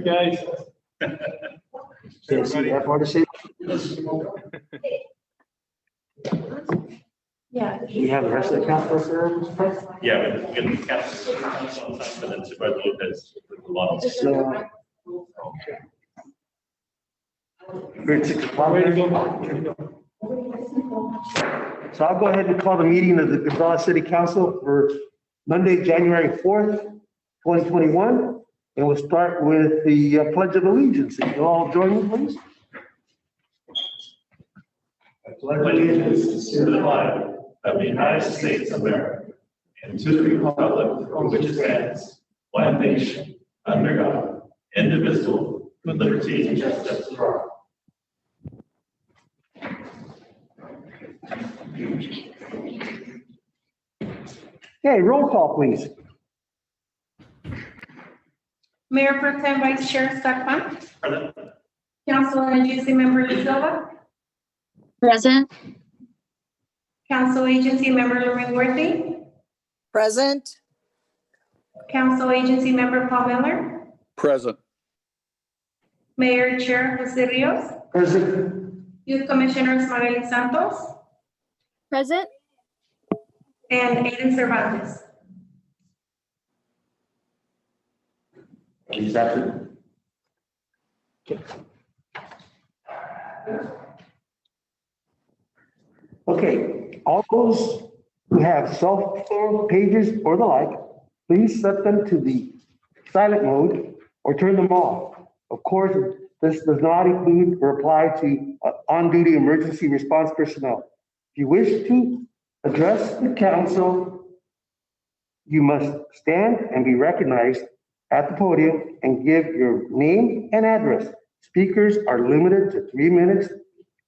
Guys. Can't see that part of it. Yeah. You have the rest of the council, sir, Mr. President? Yeah, we get the council sometimes, but then Supervisor Lopez with a lot of. So, we're at 6 o'clock. Ready to go. So I'll go ahead and call the meeting of the Gonzales City Council for Monday, January 4th, 2021. And we'll start with the Pledge of Allegiance. If you'll all join me, please. I pledge allegiance to the flag of the United States of America and to the republic for which it stands, one nation, under God, indivisible, with liberty and justice for all. Okay, roll call, please. Mayor Pro Tem Vice Chair Stockman, Present. Council Agency Member De Silva, Present. Council Agency Member Lorraine Worthy, Present. Council Agency Member Paul Miller, Present. Mayor Chair Jose Rios, President. Youth Commissioners Marely Santos, Present. and Aiden Cervantes. Is that it? Okay, all those who have cell phone pages or the like, please set them to the silent mode or turn them off. Of course, this does not include or apply to on-duty emergency response personnel. If you wish to address the council, you must stand and be recognized at the podium and give your name and address. Speakers are limited to 3 minutes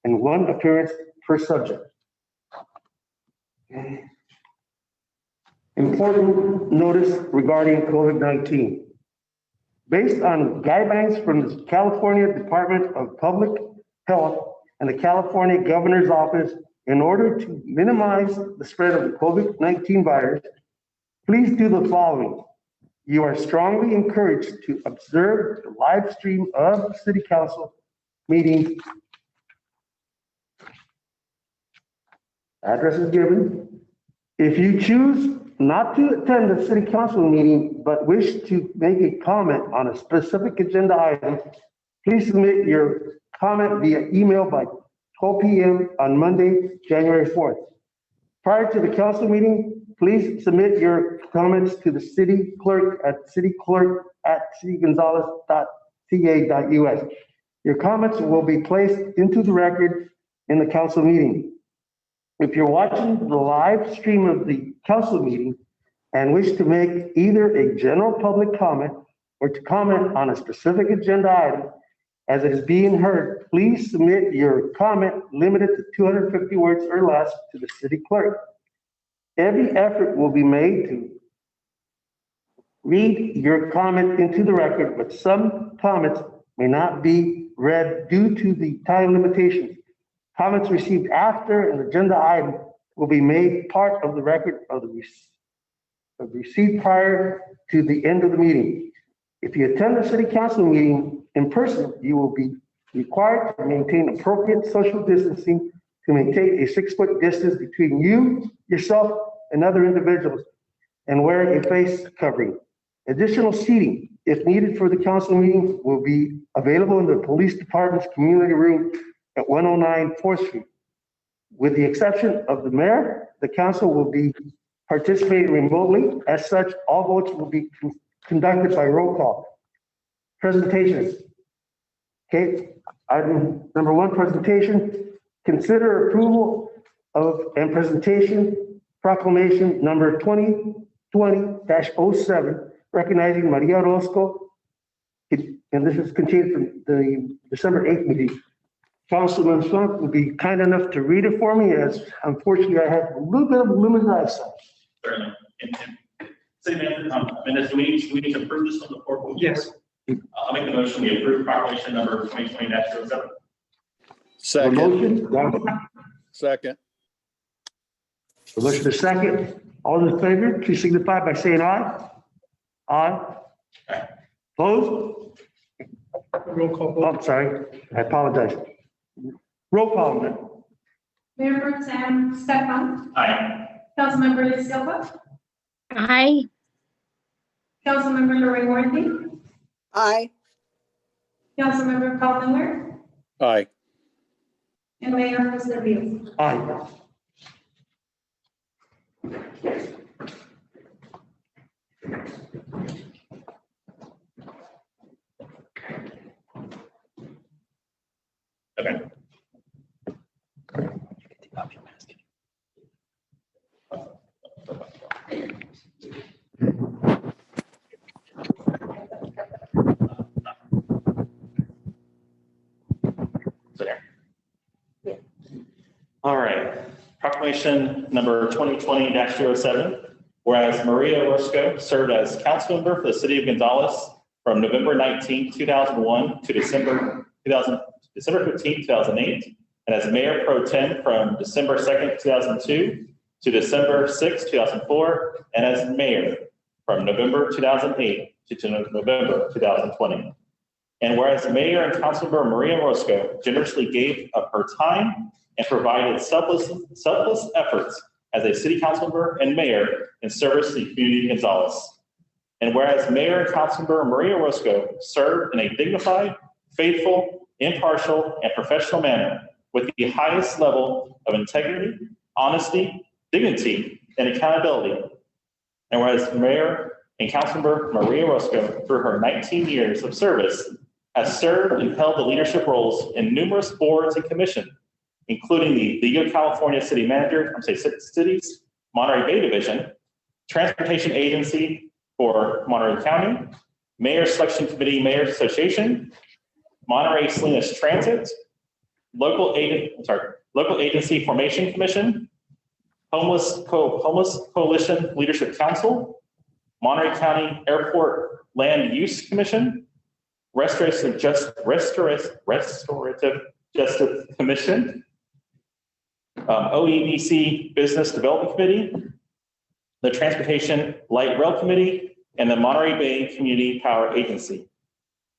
and 1 appearance per subject. Okay. Important notice regarding COVID-19. Based on guidelines from the California Department of Public Health and the California Governor's Office, in order to minimize the spread of the COVID-19 virus, please do the following. You are strongly encouraged to observe the live stream of the City Council meeting. Address is given. If you choose not to attend the City Council meeting, but wish to make a comment on a specific agenda item, please submit your comment via email by 12 p.m. on Monday, January 4th. Prior to the council meeting, please submit your comments to the city clerk at cityclerk@citygonzales.ca.us. Your comments will be placed into the record in the council meeting. If you're watching the live stream of the council meeting and wish to make either a general public comment or to comment on a specific agenda item as it is being heard, please submit your comment limited to 250 words or less to the city clerk. Every effort will be made to read your comment into the record, but some comments may not be read due to the time limitations. Comments received after an agenda item will be made part of the record of the receipt prior to the end of the meeting. If you attend the city council meeting in person, you will be required to maintain appropriate social distancing to maintain a 6-foot distance between you, yourself, and other individuals, and wear a face covering. Additional seating, if needed for the council meeting, will be available in the police department's community room at 109 4th Street. With the exception of the mayor, the council will be participating remotely. As such, all votes will be conducted by roll call. Presentations. Okay, item number 1, presentation. Consider approval of and presentation proclamation number 2020-07, recognizing Maria Orozco. And this is contained from the December 8th meeting. Councilman Funk will be kind enough to read it for me, as unfortunately I have a little bit of limited eyesight. Certainly. City Manager, Mendes, do we need to approve this on the floor? Yes. I'll make the motion, we approve proclamation number 2020-07. A Second. motion? Second. A motion is second. All in favor, please signify by saying aye. Aye. Opposed? Roll call Oh, vote. I'm sorry, I apologize. Roll call, then. Mayor Pro Tem Stefan, Aye. Councilmember Liz Silva, Aye. Councilmember Lorraine Worthy, Aye. Councilmember Paul Miller, Aye. and Mayor Jose Rios. Aye. Okay. So there. All right, proclamation number 2020-07, whereas Maria Orozco served as council member for the city of Gonzales from November 19, 2001 to December 15, 2008, and as mayor pro tem from December 2nd, 2002 to December 6, 2004, and as mayor from November 2008 to November 2020. And whereas Mayor and Councilmember Maria Orozco generously gave of her time and provided selfless efforts as a city council member and mayor in service to the community of Gonzales. And whereas Mayor and Councilmember Maria Orozco served in a dignified, faithful, impartial, and professional manner with the highest level of integrity, honesty, dignity, and accountability. And whereas Mayor and Councilmember Maria Orozco, through her 19 years of service, has served and held the leadership roles in numerous boards and commissions, including the League of California City Cities Monterey Bay Division, Transportation Agency for Monterey County, Mayor Selection Committee Mayor's Association, Monterey Salinas Transit, Local Agency Formation Commission, Homeless Coalition Leadership Council, Monterey County Airport Land Use Commission, Restorative Justice Commission, OEDC Business Development Committee, the Transportation Light Rail Committee, and the Monterey Bay Community Power Agency.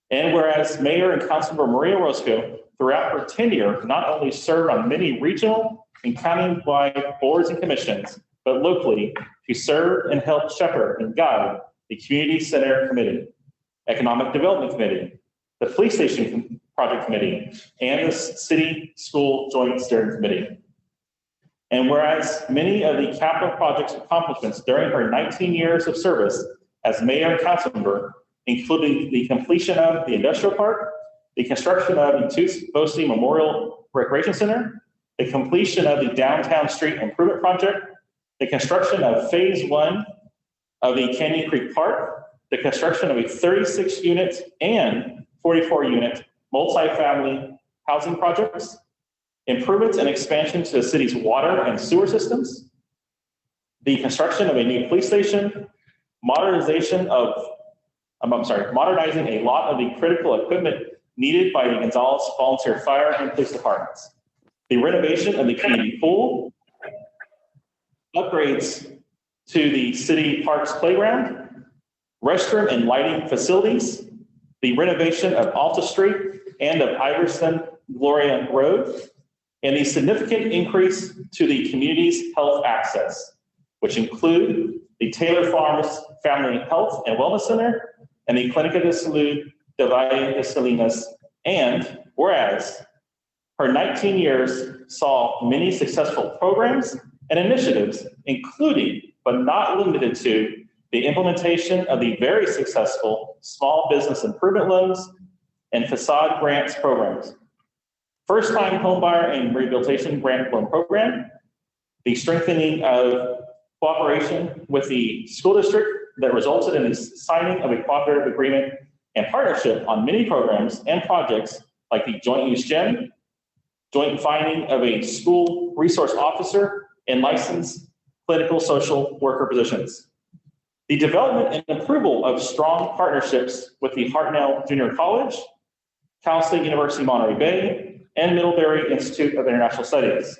And whereas Mayor and Councilmember Maria Orozco, throughout her tenure, not only served on many regional and county-wide boards and commissions, but locally, she served and helped shepherd and guide the Community Center Committee, Economic Development Committee, the Police Station Project Committee, and the City School Joint Steering Committee. And whereas many of the capital projects accomplishments during her 19 years of service as mayor and council member, including the completion of the industrial park, the construction of the Tooth Bosie Memorial Recreation Center, the completion of the Downtown Street Improvement Project, the construction of phase 1 of the Canyon Creek Park, the construction of a 36-unit and 44-unit multifamily housing projects, improvements and expansion to the city's water and sewer systems, the construction of a new police station, modernizing a lot of the critical equipment needed by the Gonzales Volunteer Fire and Police Departments, the renovation of the community pool, upgrades to the city parks playground, restroom and lighting facilities, the renovation of Alta Street and of Iverson Gloria Road, and the significant increase to the community's health access, which include the Taylor Farms Family Health and Wellness Center and the Clínica de Salud de Valle de Salinas. And whereas her 19 years saw many successful programs and initiatives, including but not limited to the implementation of the very successful small business improvement loans and facade grants programs, first-time homebuyer and rehabilitation grant loan program, the strengthening of cooperation with the school district that resulted in the signing of a cooperative agreement and partnership on many programs and projects like the joint use gym, joint finding of a school resource officer, and licensed clinical social worker positions. The development and approval of strong partnerships with the Hartnell Junior College, Cal State University Monterey Bay, and Middlebury Institute of International Studies.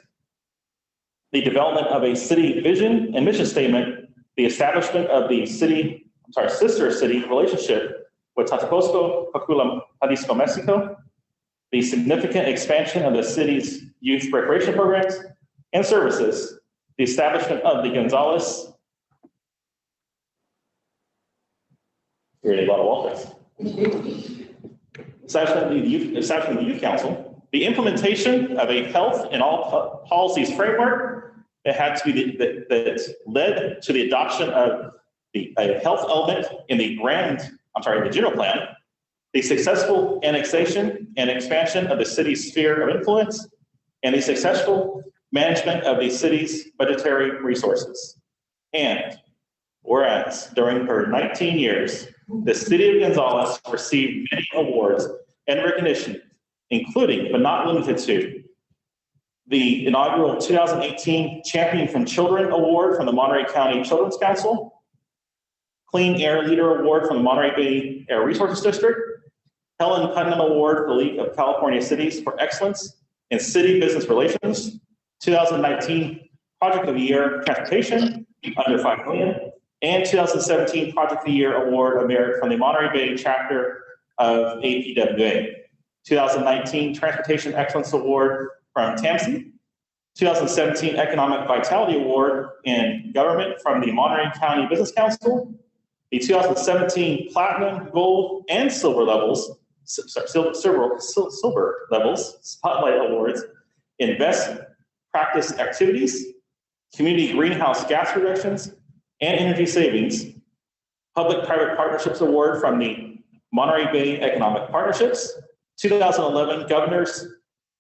The development of a city vision and mission statement, the establishment of the sister city relationship Huatapasco, Pacula, Jalisco, Mexico, the significant expansion of the city's youth recreation programs and services, the establishment of the Gonzalez. Really a lot of walkers. Establishment of the Youth Council, the implementation of a health and all policies framework that had to be that led to the adoption of a health element in the general plan, the successful annexation and expansion of the city's sphere of influence, and the successful management of the city's budgetary resources. And whereas during her 19 years, the city of Gonzales received many awards and recognition, including but not limited to the inaugural 2018 Champion from Children Award from the Monterey County Children's Council, Clean Air Leader Award from the Monterey Bay Air Resources District, Helen Putnam Award for the League of California Cities for Excellence in City Business Relations, 2019 Project of the Year Transportation under $5 million, and 2017 Project of the Year Award of Merit from the Monterey Bay chapter of APWA, 2019 Transportation Excellence Award from TAMSI, 2017 Economic Vitality Award in Government from the Monterey County Business Council, the 2017 Platinum, Gold, and Silver levels, silver levels Spotlight Awards in Best Practice Activities, Community Greenhouse Gas Reductions, and Energy Savings, Public-Private Partnerships Award from the Monterey Bay Economic Partnerships, 2011 Governor's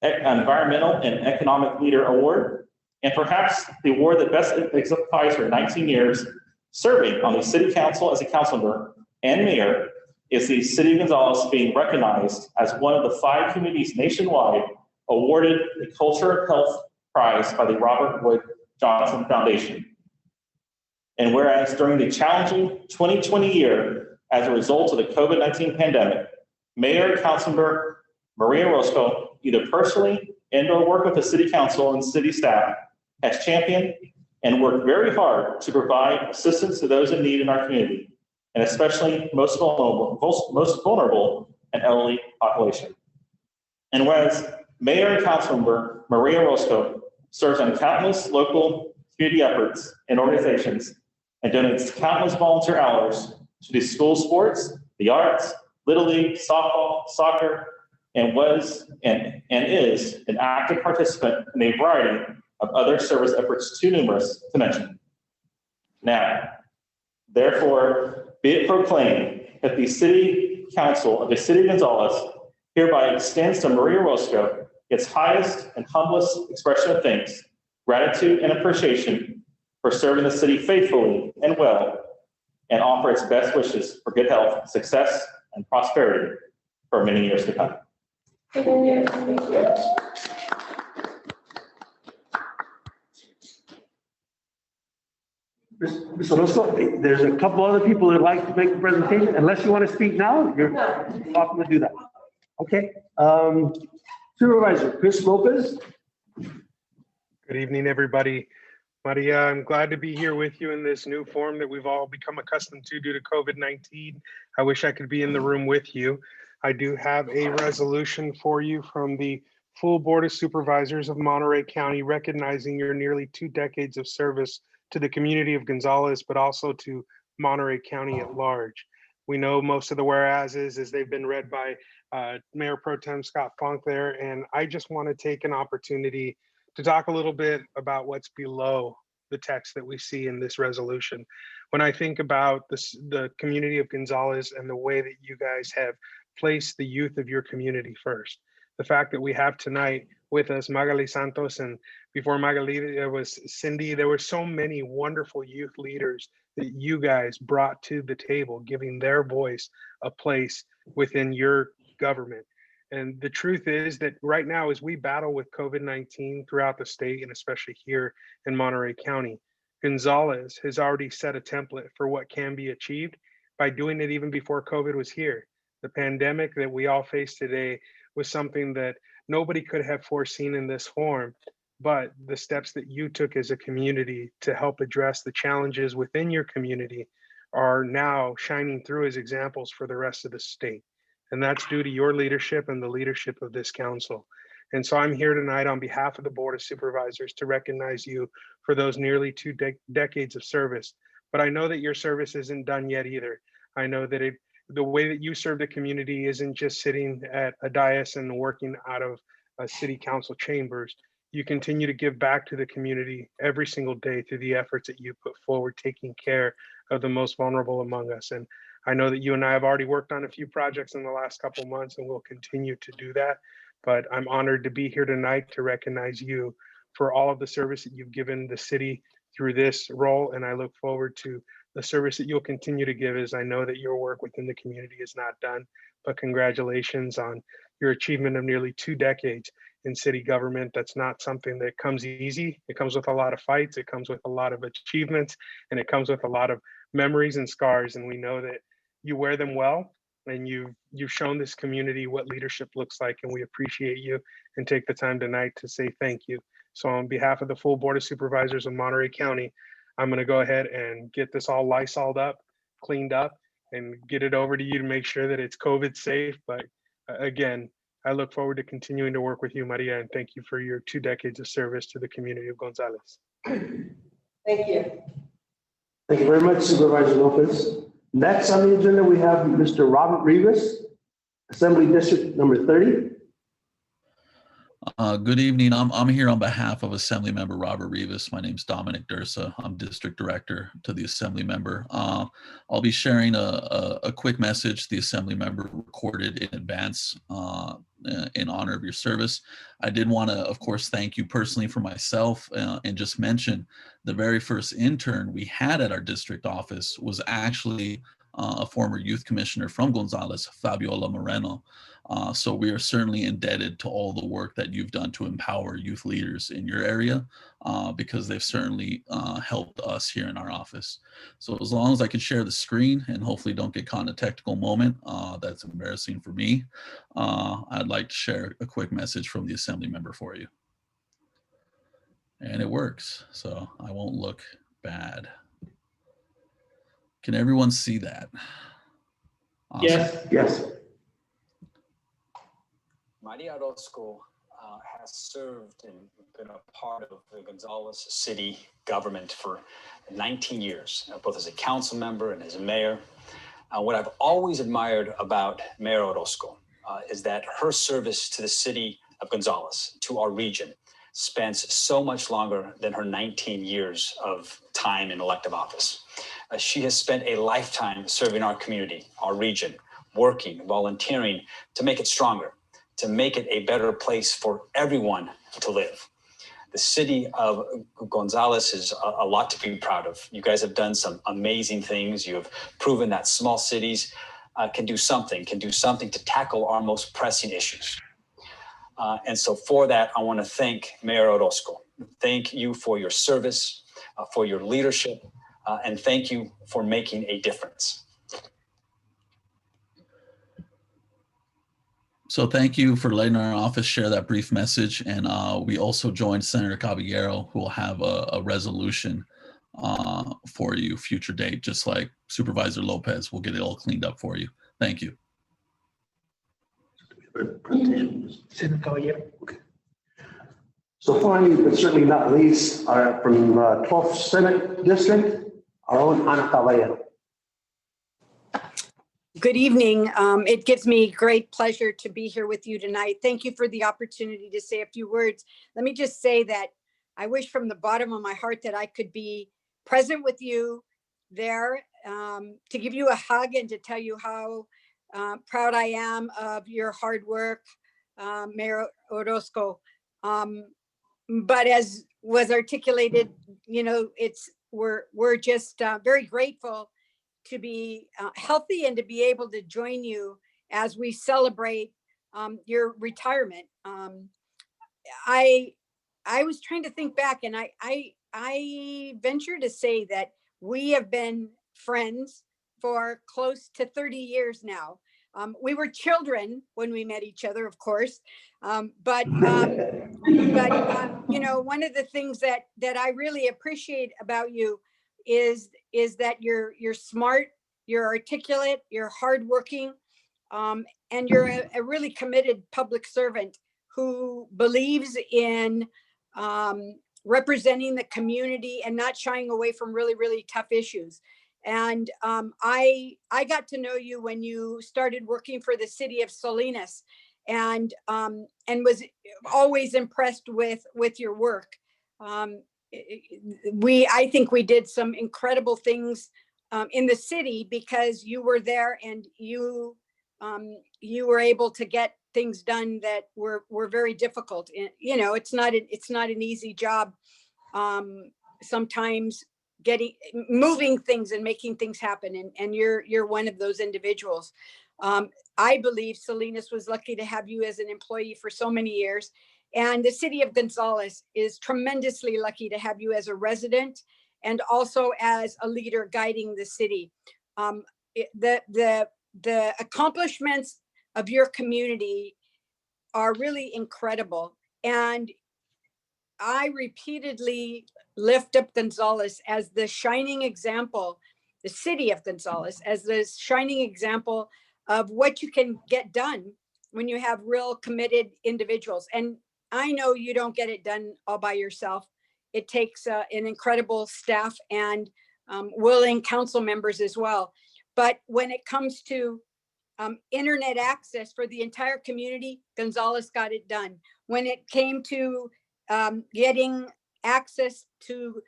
Environmental and Economic Leader Award, and perhaps the award that best exemplifies her 19 years serving on the City Council as a council member and mayor is the City of Gonzales being recognized as one of the 5 communities nationwide awarded the Culture of Health Prize by the Robert Wood Johnson Foundation. And whereas during the challenging 2020 year, as a result of the COVID-19 pandemic, Mayor and Councilmember Maria Orozco, either personally and/or work with the City Council and city staff, has championed and worked very hard to provide assistance to those in need in our community, and especially most vulnerable and elderly population. And whereas Mayor and Councilmember Maria Orozco serves on countless local community efforts and organizations and donates countless volunteer hours to the school sports, the arts, Little League, softball, soccer, and was and is an active participant in a variety of other service efforts too numerous to mention. Now, therefore, be it proclaimed that the City Council of the City of Gonzales hereby extends to Maria Orozco its highest and humblest expression of thanks, gratitude, and appreciation for serving the city faithfully and well, and offer its best wishes for good health, success, and prosperity for many years to come. Ms. Orozco, there's a couple other people that like to make a presentation. Unless you want to speak now, you're welcome to do that. Okay. Supervisor Chris Lopez. Good evening, everybody. Maria, I'm glad to be here with you in this new form that we've all become accustomed to due to COVID-19. I wish I could be in the room with you. I do have a resolution for you from the full Board of Supervisors of Monterey County, recognizing your nearly 2 decades of service to the community of Gonzales, but also to Monterey County at large. We know most of the whereases as they've been read by Mayor Pro Tem Scott Funk there, and I just want to take an opportunity to talk a little bit about what's below the text that we see in this resolution. When I think about the community of Gonzales and the way that you guys have placed the youth of your community first, the fact that we have tonight with us Magali Santos, and before Magali there was Cindy, there were so many wonderful youth leaders that you guys brought to the table, giving their voice a place within your government. And the truth is that right now, as we battle with COVID-19 throughout the state, and especially here in Monterey County, Gonzales has already set a template for what can be achieved by doing it even before COVID was here. The pandemic that we all face today was something that nobody could have foreseen in this form, but the steps that you took as a community to help address the challenges within your community are now shining through as examples for the rest of the state. And that's due to your leadership and the leadership of this council. And so I'm here tonight on behalf of the Board of Supervisors to recognize you for those nearly two decades of service. But I know that your service isn't done yet either. I know that the way that you serve the community isn't just sitting at a dais and working out of city council chambers. You continue to give back to the community every single day through the efforts that you put forward, taking care of the most vulnerable among us. And I know that you and I have already worked on a few projects in the last couple of months, and we'll continue to do that. But I'm honored to be here tonight to recognize you for all of the service that you've given the city through this role. And I look forward to the service that you'll continue to give, as I know that your work within the community is not done. But congratulations on your achievement of nearly 2 decades in city government. That's not something that comes easy. It comes with a lot of fights. It comes with a lot of achievements, and it comes with a lot of memories and scars. And we know that you wear them well, and you've shown this community what leadership looks like, and we appreciate you and take the time tonight to say thank you. So on behalf of the full Board of Supervisors of Monterey County, I'm going to go ahead and get this all Lysoled up, cleaned up, and get it over to you to make sure that it's COVID safe. But again, I look forward to continuing to work with you, Maria, and thank you for your 2 decades of service to the community of Gonzales. Thank you. Thank you very much, Supervisor Lopez. Next on the agenda, we have Mr. Robert Rivas, Assembly District number 30. Good evening. I'm here on behalf of Assembly Member Robert Rivas. My name's Dominic Dursa. I'm District Director to the Assembly Member. I'll be sharing a quick message the Assembly Member recorded in advance in honor of your service. I did want to, of course, thank you personally for myself and just mention the very first intern we had at our district office was actually a former youth commissioner from Gonzales, Fabiola Moreno. So we are certainly indebted to all the work that you've done to empower youth leaders in your area because they've certainly helped us here in our office. So as long as I can share the screen and hopefully don't get caught in a technical moment, that's embarrassing for me, I'd like to share a quick message from the Assembly Member for you. And it works, so I won't look bad. Can everyone see that? Awesome. Yes. Yes. Maria Orozco has served and been a part of the Gonzales city government for 19 years, both as a council member and as a mayor. What I've always admired about Mayor Orozco is that her service to the city of Gonzales, to our region, spans so much longer than her 19 years of time in elective office. She has spent a lifetime serving our community, our region, working, volunteering to make it stronger, to make it a better place for everyone to live. The city of Gonzales is a lot to be proud of. You guys have done some amazing things. You have proven that small cities can do something to tackle our most pressing issues. And so for that, I want to thank Mayor Orozco. Thank you for your service, for your leadership, and thank you for making a difference. So thank you for letting our office share that brief message. And we also joined Senator Caballero, who will have a resolution for you, future date, just like Supervisor Lopez. We'll get it all cleaned up for you. Thank you. Senator Caballero. Okay. So finally, but certainly not least, from 12th Senate District, our own Ana Caballero. Good evening. It gives me great pleasure to be here with you tonight. Thank you for the opportunity to say a few words. Let me just say that I wish from the bottom of my heart that I could be present with you there to give you a hug and to tell you how proud I am of your hard work, Mayor Orozco. But as was articulated, you know, we're just very grateful to be healthy and to be able to join you as we celebrate your retirement. I was trying to think back, and I venture to say that we have been friends for close to 30 years now. We were children when we met each other, of course, but you know, one of the things that I really appreciate about you is is that you're smart, you're articulate, you're hardworking, and you're a really committed public servant who believes in representing the community and not shying away from really, really tough issues. And I got to know you when you started working for the city of Salinas, and was always impressed with your work. I think we did some incredible things in the city because you were there and you were able to get things done that were very difficult. And, you know, it's not an easy job. Sometimes moving things and making things happen. And you're one of those individuals. I believe Salinas was lucky to have you as an employee for so many years. And the city of Gonzales is tremendously lucky to have you as a resident and also as a leader guiding the city. The accomplishments of your community are really incredible. And I repeatedly lift up Gonzales as the shining example, the city of Gonzales as the shining example of what you can get done when you have real committed individuals. And I know you don't get it done all by yourself. It takes an incredible staff and willing council members as well. But when it comes to internet access for the entire community, Gonzales got it done. When it came to getting access to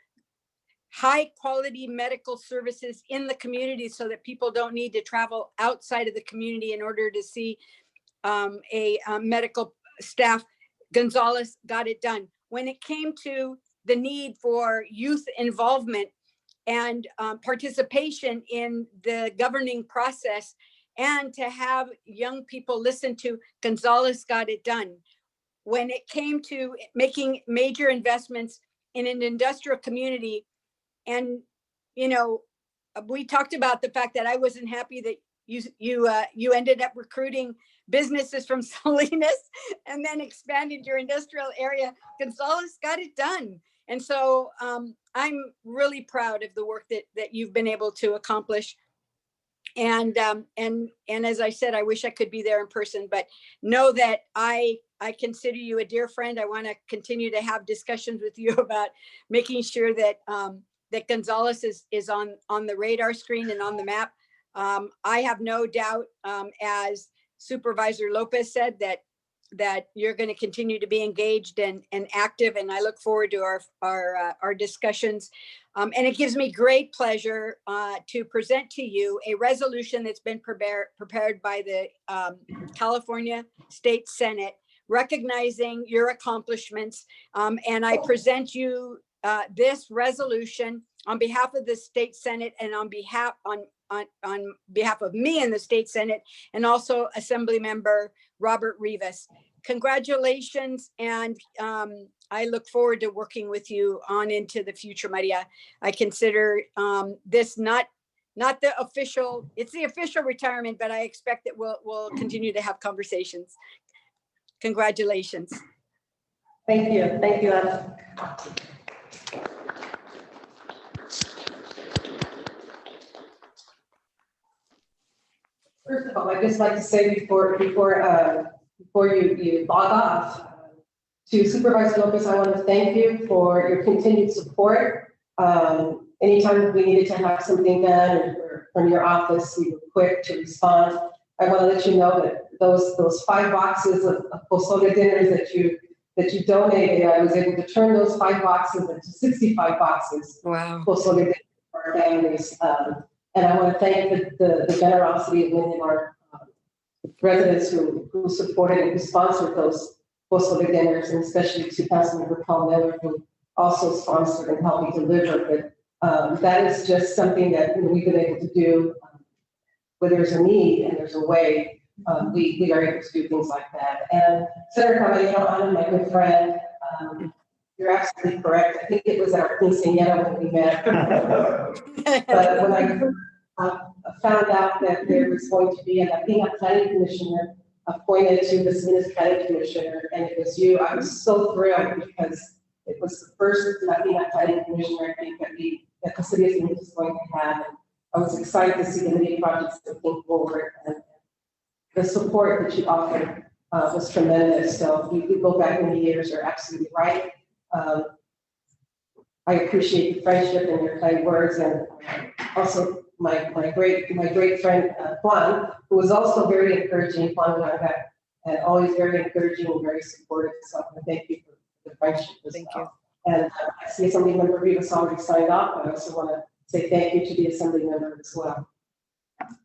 high quality medical services in the community so that people don't need to travel outside of the community in order to see a medical staff, Gonzales got it done. When it came to the need for youth involvement and participation in the governing process and to have young people listen to, Gonzales got it done. When it came to making major investments in an industrial community, and, you know, we talked about the fact that I wasn't happy that you ended up recruiting businesses from Salinas and then expanded your industrial area. Gonzales got it done. And so I'm really proud of the work that you've been able to accomplish. And as I said, I wish I could be there in person, but know that I consider you a dear friend. I want to continue to have discussions with you about making sure that that Gonzales is on the radar screen and on the map. I have no doubt, as Supervisor Lopez said, that you're going to continue to be engaged and active, and I look forward to our discussions. And it gives me great pleasure to present to you a resolution that's been prepared by the California State Senate, recognizing your accomplishments. And I present you this resolution on behalf of the State Senate and on behalf of me and the State Senate, and also Assembly Member Robert Rivas. Congratulations, and I look forward to working with you on into the future, Maria. I consider this not the official, it's the official retirement, but I expect that we'll continue to have conversations. Congratulations. Thank you. Thank you, Anna. First of all, I'd just like to say before you log off, to Supervisor Lopez, I want to thank you for your continued support. Anytime we needed to have something done from your office, you were quick to respond. I want to let you know that those 5 boxes of pozole dinners that you donated, I was able to turn those 5 boxes into 65 boxes. Wow. Pozole dinners for our families. And I want to thank the generosity of many of our residents who supported and who sponsored those pozole dinners, and especially to Councilmember Paul Miller, who also sponsored and helped me deliver. But that is just something that we've been able to do. Where there's a need and there's a way, we are able to do things like that. And Senator Caballero, Ana, my good friend, you're absolutely correct. I think it was at our quinceañera when we met. But when I found out that there was going to be a Latina Planning Commissioner appointed to the Salinas Planning Commissioner, and it was you, I was so thrilled because it was the first Latina Planning Commissioner, I think, that we that the city of St. Louis is going to have. And I was excited to see the many projects that came forward, and the support that you offered was tremendous. So you go back in the years, you're absolutely right. I appreciate the friendship and your kind words, and also my great friend Juan, who was also very encouraging. Juan Langa, and always very encouraging and very supportive. So I thank you for the friendship as well. And I see Assemblymember Rivas already signed off, but I also want to say thank you to the Assembly member as well.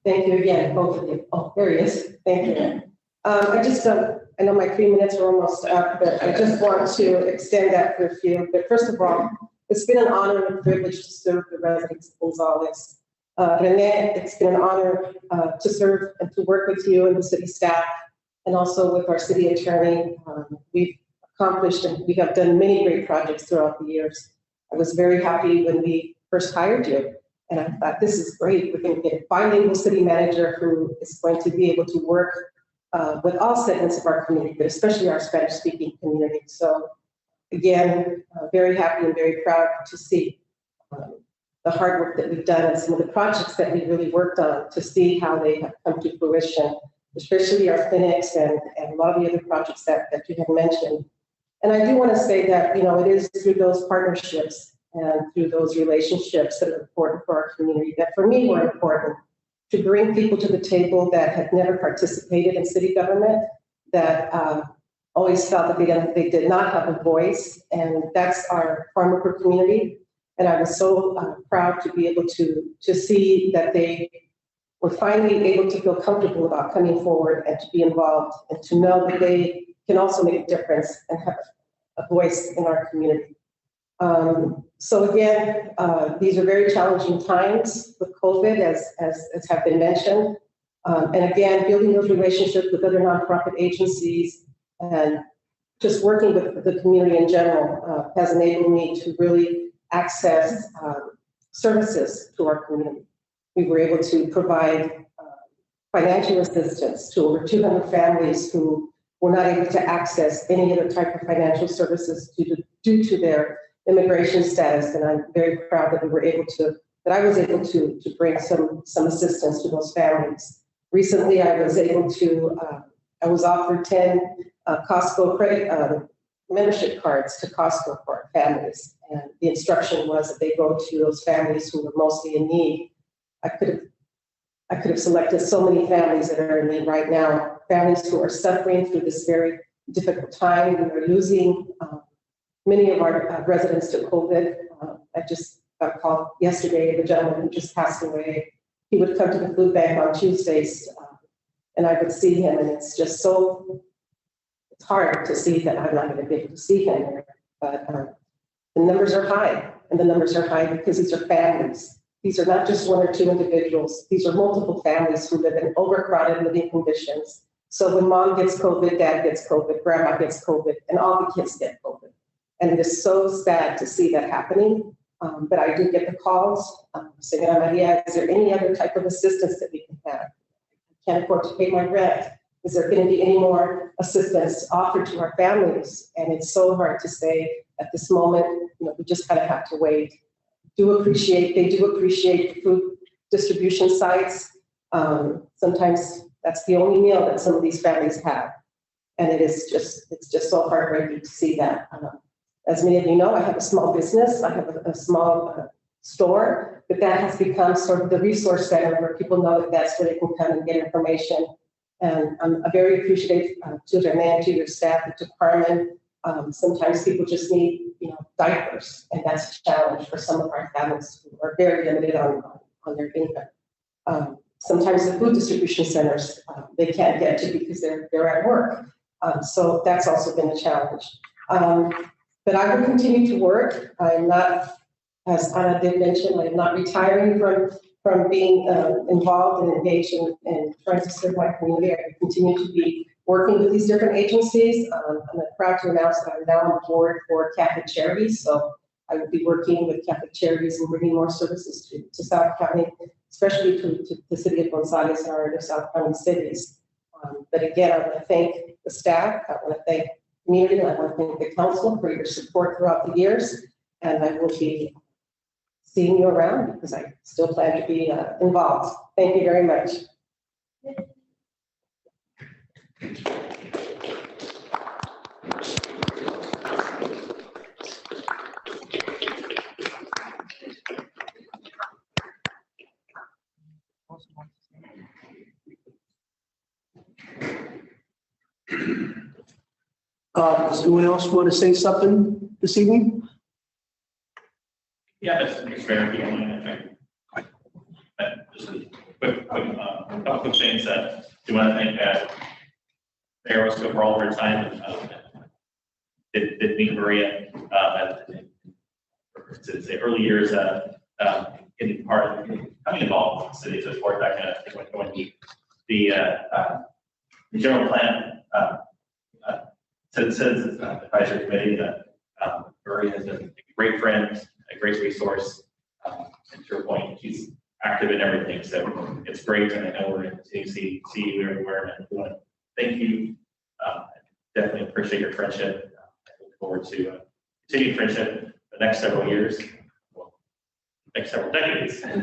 Thank you again, both of you. Oh, there he is. Thank you. I know my 3 minutes are almost up, but I just want to extend that for a few. But first of all, it's been an honor and a privilege to serve the residents of Gonzales. Rene, it's been an honor to serve and to work with you and the city staff, and also with our city attorney. We've accomplished and we have done many great projects throughout the years. I was very happy when we first hired you, and I thought, this is great. We're going to get a bilingual city manager who is going to be able to work with all segments of our community, but especially our Spanish-speaking community. So again, very happy and very proud to see the hard work that we've done and some of the projects that we really worked on, to see how they have come to fruition, especially our clinics and a lot of the other projects that you have mentioned. And I do want to say that, it is through those partnerships and through those relationships that are important for our community, that for me were important, to bring people to the table that had never participated in city government, that always felt that they did not have a voice, and that's our farm worker community. And I was so proud to be able to see that they were finally able to feel comfortable about coming forward and to be involved, and to know that they can also make a difference and have a voice in our community. So again, these are very challenging times with COVID, as have been mentioned. And again, building those relationships with other nonprofit agencies and just working with the community in general has enabled me to really access services to our community. We were able to provide financial assistance to over 200 families who were not able to access any other type of financial services due to their immigration status. And I'm very proud that I was able to bring some assistance to those families. Recently, I was offered 10 Costco credit membership cards to Costco for our families. And the instruction was that they go to those families who were mostly in need. I could have selected so many families that are in need right now, families who are suffering through this very difficult time. We are losing many of our residents to COVID. I just got called yesterday, the gentleman who just passed away. He would come to the food bank on Tuesdays, and I would see him, and it's just it's hard to see that I'm not going to be able to see him. But the numbers are high, and the numbers are high because these are families. These are not just one or two individuals. These are multiple families who live in overcrowded living conditions. So when mom gets COVID, dad gets COVID, grandma gets COVID, and all the kids get COVID. And it is so sad to see that happening. But I do get the calls. Señora Maria, is there any other type of assistance that we can have? I can't afford to pay my rent. Is there going to be any more assistance offered to our families? And it's so hard to say at this moment. We just kind of have to wait. They do appreciate the food distribution sites. Sometimes that's the only meal that some of these families have. And it's just so heartbreaking to see that. As many of you know, I have a small business. I have a small store, but that has become sort of the resource center where people know that that's where they can come and get information. And I'm very appreciative to Rene and to your staff and to Carmen. Sometimes people just need, diapers, and that's a challenge for some of our families who are very limited on their income. Sometimes the food distribution centers, they can't get to because they're at work. So that's also been a challenge. But I will continue to work. I'm not, as Ana did mention, I'm not retiring from being involved and engaged in trying to serve my community. I will continue to be working with these different agencies. I'm proud to announce that I'm now on board for Catholic Charities. So I will be working with Catholic Charities and bringing more services to South County, especially to the city of Gonzales and our other South County cities. But again, I want to thank the staff. I want to thank the community. And I want to thank the council for your support throughout the years. And I will be seeing you around because I still plan to be involved. Thank you very much. Does anyone else want to say something this evening? Yeah, Mr. Mayor, if you don't mind, just a quick, couple of things that do want to thank Mayor Roscoe for all of her time. Did meet Maria to say early years getting part of coming involved with the city to support that kind of thing when the general plan citizens advisory committee that Maria has been a great friend, a great resource. And to your point, she's active in everything, so it's great, and I know we're going to see you everywhere. And I want to thank you. Definitely appreciate your friendship. I look forward to continued friendship the next several years, well, next several decades. And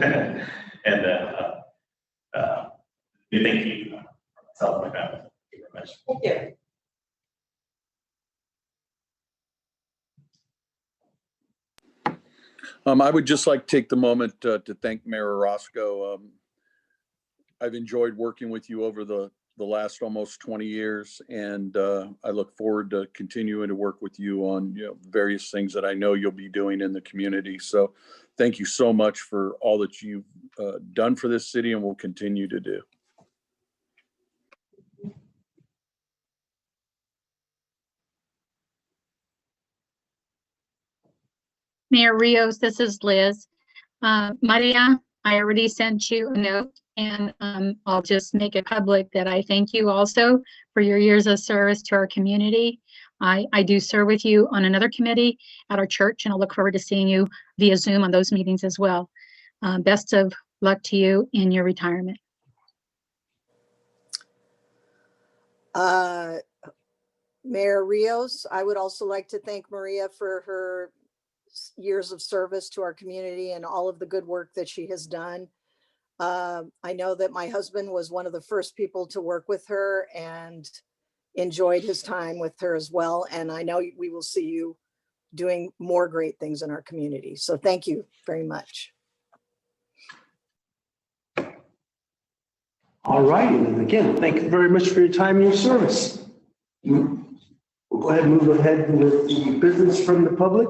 thank you for myself and my family. Thank you very much. Thank you. I would just like to take the moment to thank Mayor Roscoe. I've enjoyed working with you over the last almost 20 years, and I look forward to continuing to work with you on various things that I know you'll be doing in the community. So thank you so much for all that you've done for this city and will continue to do. Mayor Rios, this is Liz. Maria, I already sent you a note, and I'll just make it public that I thank you also for your years of service to our community. I do serve with you on another committee at our church, and I'll look forward to seeing you via Zoom on those meetings as well. Best of luck to you in your retirement. Mayor Rios, I would also like to thank Maria for her years of service to our community and all of the good work that she has done. I know that my husband was one of the first people to work with her and enjoyed his time with her as well. And I know we will see you doing more great things in our community. So thank you very much. All right, and again, thank you very much for your time and your service. We'll go ahead and move ahead with the business from the public.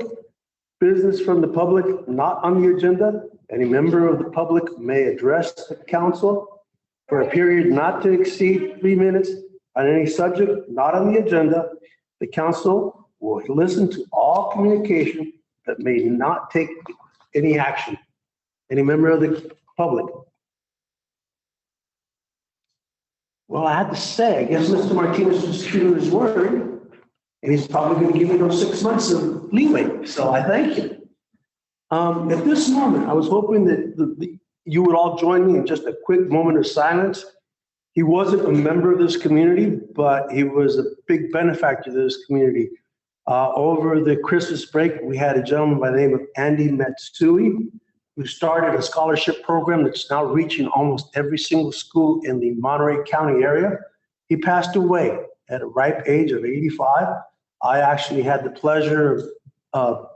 Business from the public not on the agenda. Any member of the public may address the council for a period not to exceed 3 minutes on any subject not on the agenda. The council will listen to all communication that may not take any action. Any member of the public? Well, I have to say, I guess Mr. Martinez was true to his word. And he's probably going to give me those 6 months of leeway. So I thank you. At this moment, I was hoping that you would all join me in just a quick moment of silence. He wasn't a member of this community, but he was a big benefactor to this community. Over the Christmas break, we had a gentleman by the name of Andy Matsui, who started a scholarship program that's now reaching almost every single school in the Monterey County area. He passed away at a ripe age of 85. I actually had the pleasure of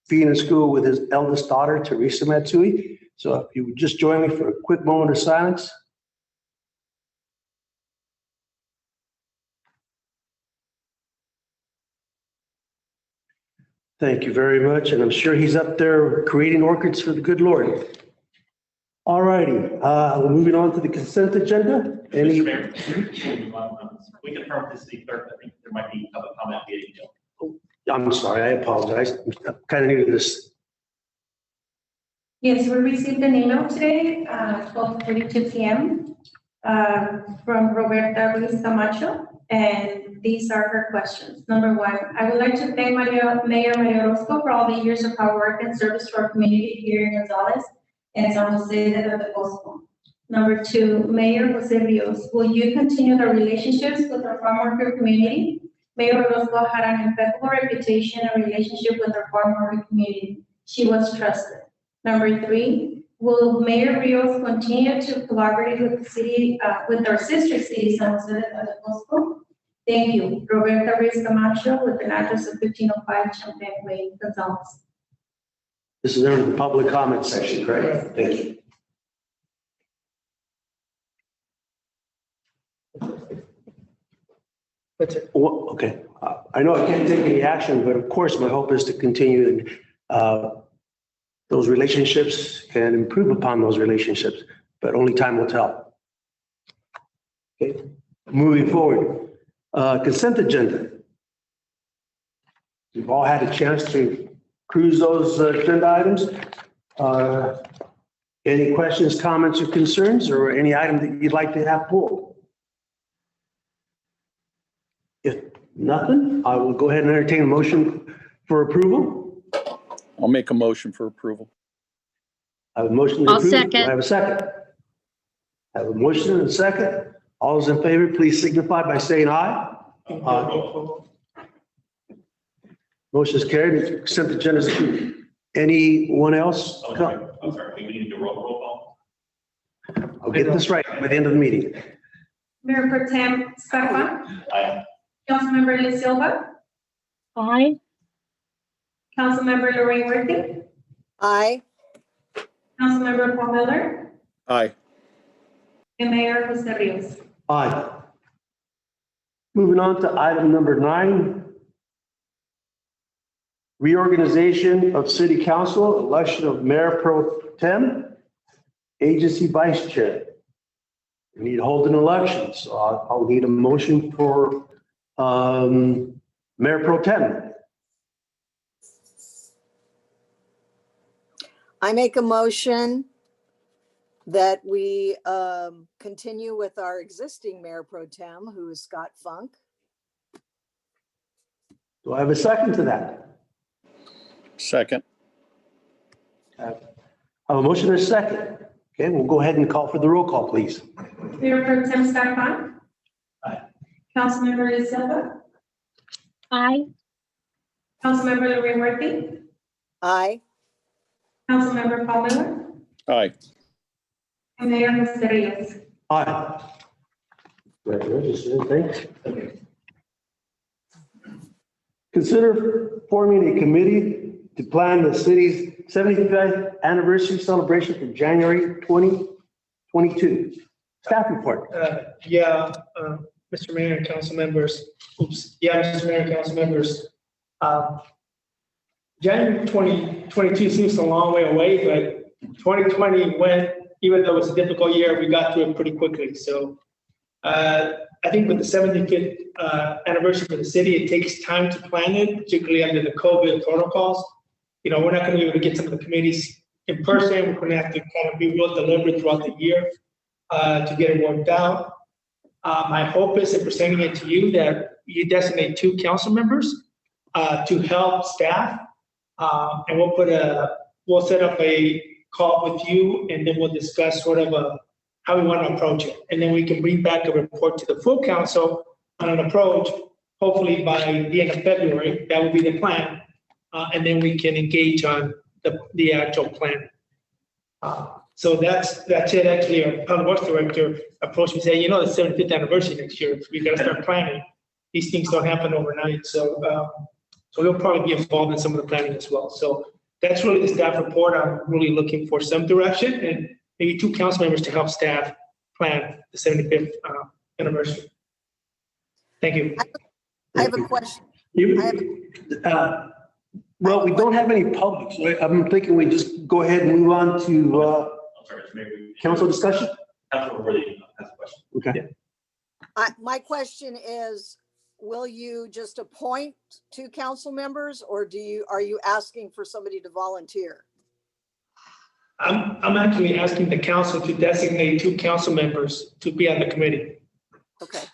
being in school with his eldest daughter, Teresa Matsui. So if you would just join me for a quick moment of silence. Thank you very much. And I'm sure he's up there creating orchids for the good Lord. All righty, we're moving on to the consent agenda. Mr. Mayor, we confirm this is the clerk. I think there might be a comment via email. I'm sorry, I apologize. I'm kind of new to this. Yes, we received an email today, 12:42 p.m. From Roberta Ruiz Camacho, and these are her questions. Number one, I would like to thank Mayor Maria Roscoe for all the years of hard work and service to our community here in Gonzales and San Jose de Totosco. Number two, Mayor Jose Rios, will you continue the relationships with our farm worker community? Mayor Roscoe had an impeccable reputation and relationship with our farm worker community. She was trusted. Number 3, will Mayor Rios continue to collaborate with the city, with our sister city, San Jose de Bosco? Thank you. Roberta Ruiz Camacho with an address of 1505 Champagne Way, Gonzales. This is under the public comment section, correct? Thank you. That's it. Well, okay, I know I can't take any action, but of course, my hope is to continue those relationships and improve upon those relationships, but only time will tell. Okay, moving forward, consent agenda. We've all had a chance to cruise those agenda items. Any questions, comments, or concerns, or any item that you'd like to have pulled? If nothing, I will go ahead and entertain a motion for approval. I'll make a motion for approval. I have a motion to I'll approve. second. Do I have a second? I have a motion and a second. All those in favor, please signify by saying aye. Aye. Motion is carried. Consent agenda is approved. Anyone else? I'm sorry, we need to roll call. I'll get this right by the end of the meeting. Mayor Pro Tem Scarpa, Aye. Councilmember Liz Silva, Aye. Councilmember Lorraine Worthy, Aye. Councilmember Paul Miller, Aye. and Mayor Jose Rios. Aye. Moving on to item number 9. Reorganization of City Council, election of Mayor Pro Tem, Agency Vice Chair. We need to hold an election, so I'll need a motion for Mayor Pro Tem. I make a motion that we continue with our existing Mayor Pro Tem, who is Scott Funk. Do I have a second to that? Second. I have a motion and a second. Okay, we'll go ahead and call for the roll call, please. Mayor Pro Tem Scarpa. Aye. Councilmember Liz Silva, Aye. Councilmember Lorraine Worthy, Aye. Councilmember Paul Miller, Aye. and Mayor Jose Rios. Aye. Congratulations, thanks. Consider forming a committee to plan the city's 75th anniversary celebration for January 2022. Staff report. Mr. Mayor and council members, Mr. Mayor and council members. January 2022 seems a long way away, but 2020 went, even though it was a difficult year, we got through it pretty quickly. So I think with the 75th anniversary for the city, it takes time to plan it, particularly under the COVID protocols. You know, we're not going to be able to get some of the committees in person. We're going to have to kind of be real deliberate throughout the year to get it worked out. My hope is in presenting it to you that you designate 2 council members to help staff, and we'll set up a call with you, and then we'll discuss sort of how we want to approach it, and then we can bring back a report to the full council on an approach. Hopefully by the end of February, that will be the plan, and then we can engage on the actual plan. So that's it. Actually, our public works director approached me saying, you know, it's 75th anniversary next year. We got to start planning. These things don't happen overnight. So he'll probably be involved in some of the planning as well. So that's really the staff report. I'm really looking for some direction and maybe 2 council members to help staff plan the 75th anniversary. Thank you. I have a question. Well, we don't have any public, so I'm thinking we just go ahead and move on to I'm sorry, maybe. council discussion. Councilor Worthy has a question. Okay. My question is, will you just appoint 2 council members, or are you asking for somebody to volunteer? I'm actually asking the council to designate 2 council members to be on the committee. Okay.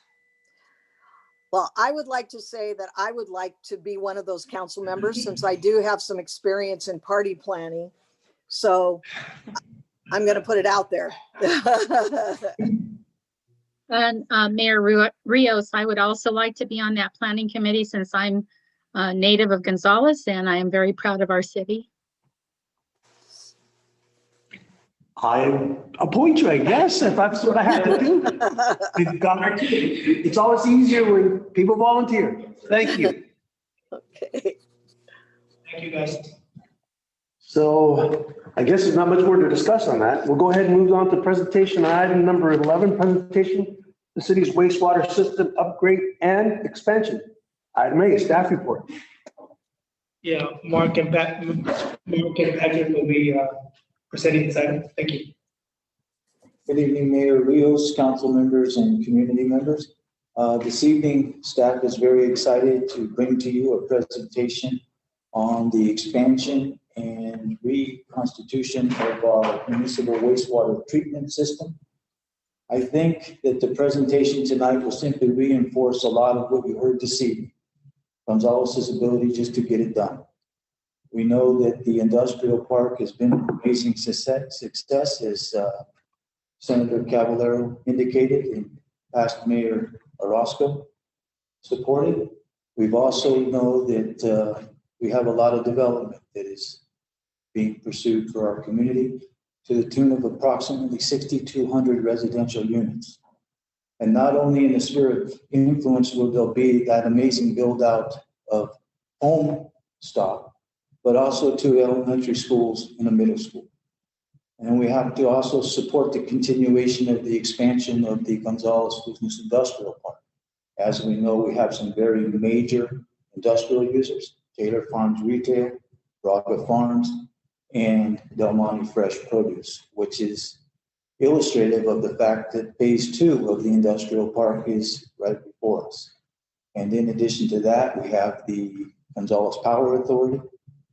Well, I would like to say that I would like to be one of those council members since I do have some experience in party planning. So I'm going to put it out there. And Mayor Rios, I would also like to be on that planning committee since I'm a native of Gonzales and I am very proud of our city. I appoint you, I guess, if that's what I had to do. We've got- It's always easier when people volunteer. Thank you. Okay. Thank you, guys. So I guess there's not much more to discuss on that. We'll go ahead and move on to presentation item number 11, presentation, the city's wastewater system upgrade and expansion. Item A, staff report. Yeah, Mark and Patrick will be presenting this item. Thank you. Good evening, Mayor Rios, council members, and community members. This evening, staff is very excited to bring to you a presentation on the expansion and reconstitution of our municipal wastewater treatment system. I think that the presentation tonight will simply reinforce a lot of what you heard this evening. Gonzalez's ability just to get it done. We know that the industrial park has been an amazing success as Senator Cavallaro indicated and past Mayor Orozco supported. We've also know that we have a lot of development that is being pursued for our community to the tune of approximately 6,200 residential units. And not only in the sphere of influence will there be that amazing build out of home stock, but also to elementary schools and a middle school. And we have to also support the continuation of the expansion of the Gonzalez Business Industrial Park. As we know, we have some very major industrial users, Taylor Farms Retail, Braga Farms, and Del Monte Fresh Produce, which is illustrative of the fact that phase 2 of the industrial park is right before us. And in addition to that, we have the Gonzalez Power Authority,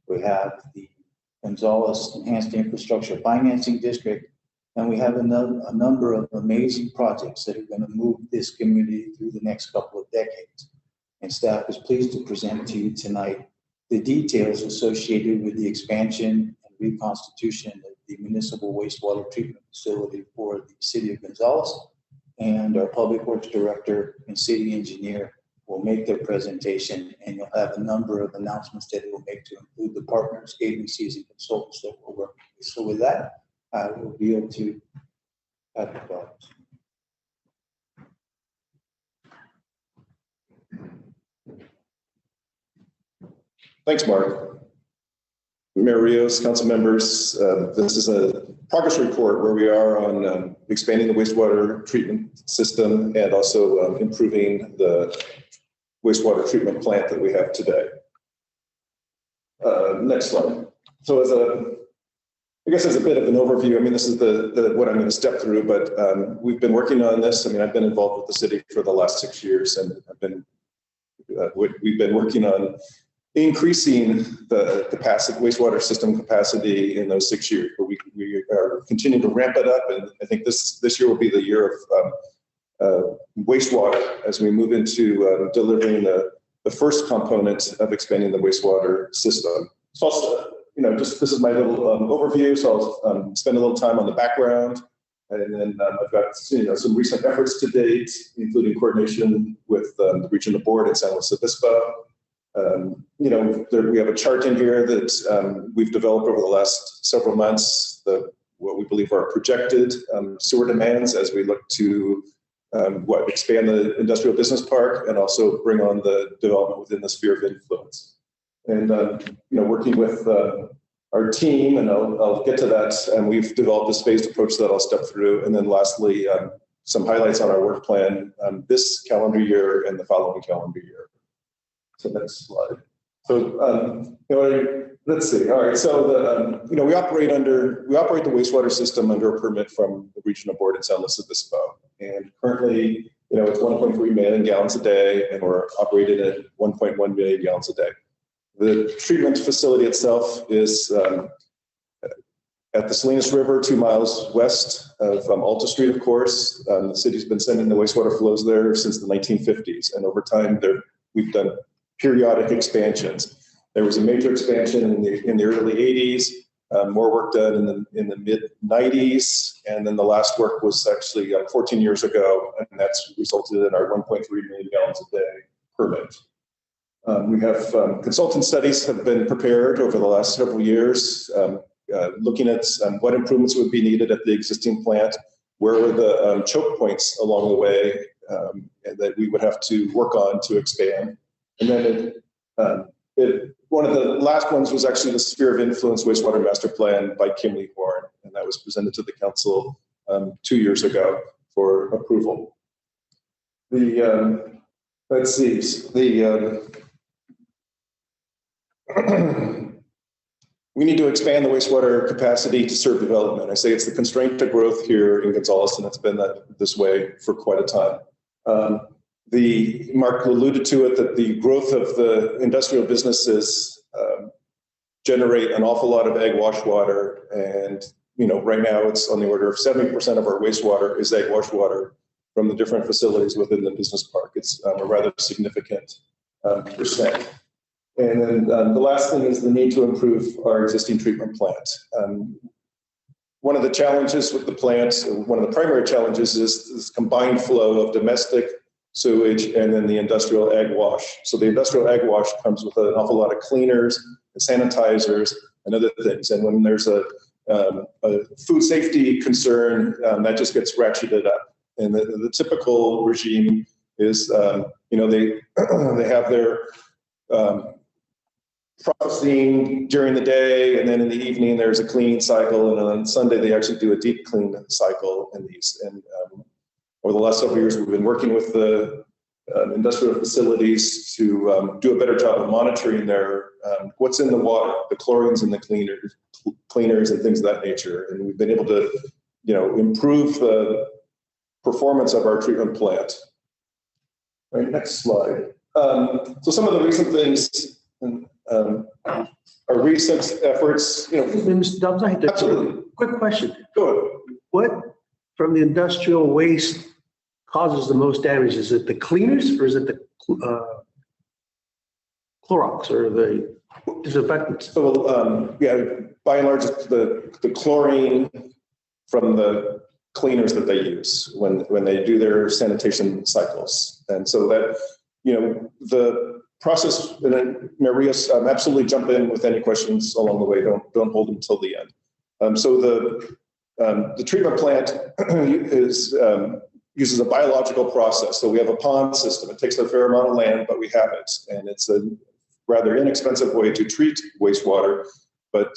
we have the Gonzalez Enhanced Infrastructure Financing District, and we have a number of amazing projects that are going to move this community through the next couple of decades. And staff is pleased to present to you tonight the details associated with the expansion and reconstitution of the municipal wastewater treatment facility for the city of Gonzalez. And our public works director and city engineer will make their presentation, and you'll have a number of announcements that it will make to include the partners, agencies, and consultants that we're working with. So with that, I will be able to have the thoughts. Thanks, Mark. Mayor Rios, council members, this is a progress report where we are on expanding the wastewater treatment system and also improving the wastewater treatment plant that we have today. Next slide. So I guess as a bit of an overview, I mean, this is what I'm going to step through, but we've been working on this. I mean, I've been involved with the city for the last 6 years, and we've been working on increasing the capacity, wastewater system capacity in those 6 years, but we are continuing to ramp it up. And I think this year will be the year of wastewater as we move into delivering the first component of expanding the wastewater system. So also, this is my little overview. So I'll spend a little time on the background, and then I've got some recent efforts to date, including coordination with the regional board in San Luis Obispo. We have a chart in here that we've developed over the last several months, what we believe are projected sewer demands as we look to expand the industrial business park and also bring on the development within the sphere of influence. And working with our team, and I'll get to that, and we've developed this phased approach that I'll step through. And then lastly, some highlights on our work plan this calendar year and the following calendar year. So next slide. So let's see. All right. So we operate the wastewater system under a permit from the regional board in San Luis Obispo, and currently, it's 1.3 million gallons a day, and we're operating at 1.1 million gallons a day. The treatment facility itself is at the Salinas River, 2 miles west of Alta Street, of course. The city's been sending the wastewater flows there since the 1950s, and over time, we've done periodic expansions. There was a major expansion in the early 80s, more work done in the mid 90s, and then the last work was actually 14 years ago, and that's resulted in our 1.3 million gallons a day permit. We have consultant studies have been prepared over the last several years. looking at what improvements would be needed at the existing plant, where were the choke points along the way that we would have to work on to expand. And then one of the last ones was actually the Sphere of Influence Wastewater Master Plan by Kimley Horn, and that was presented to the council 2 years ago for approval. Let's see, we need to expand the wastewater capacity to serve development. I say it's the constraint to growth here in Gonzales, and it's been this way for quite a time. Mark alluded to it, that the growth of the industrial businesses generate an awful lot of egg wash water. And, right now it's on the order of 70% of our wastewater is egg wash water from the different facilities within the business park. It's a rather significant percent. And then the last thing is the need to improve our existing treatment plant. One of the challenges with the plant, one of the primary challenges is this combined flow of domestic sewage and then the industrial egg wash. So the industrial egg wash comes with an awful lot of cleaners and sanitizers and other things. And when there's a food safety concern, that just gets ratcheted up. And the typical regime is, they have their processing during the day, and then in the evening there's a cleaning cycle, and on Sunday they actually do a deep clean cycle in these. And over the last several years, we've been working with the industrial facilities to do a better job of monitoring their what's in the water, the chlorines and the cleaners and things of that nature. And we've been able to, improve the performance of our treatment plant. All right, next slide. So some of the recent things. Our recent efforts, Mr. Dobbs, I had a absolutely. Quick question. Go ahead. What from the industrial waste causes the most damage? Is it the cleaners or is it the Clorox or the disinfectants? So, by and large, the chlorine from the cleaners that they use when they do their sanitation cycles. And so that, the process, and then Maria's absolutely jump in with any questions along the way. Don't hold them till the end. So the treatment plant uses a biological process. So we have a pond system. It takes a fair amount of land, but we have it, and it's a rather inexpensive way to treat wastewater. But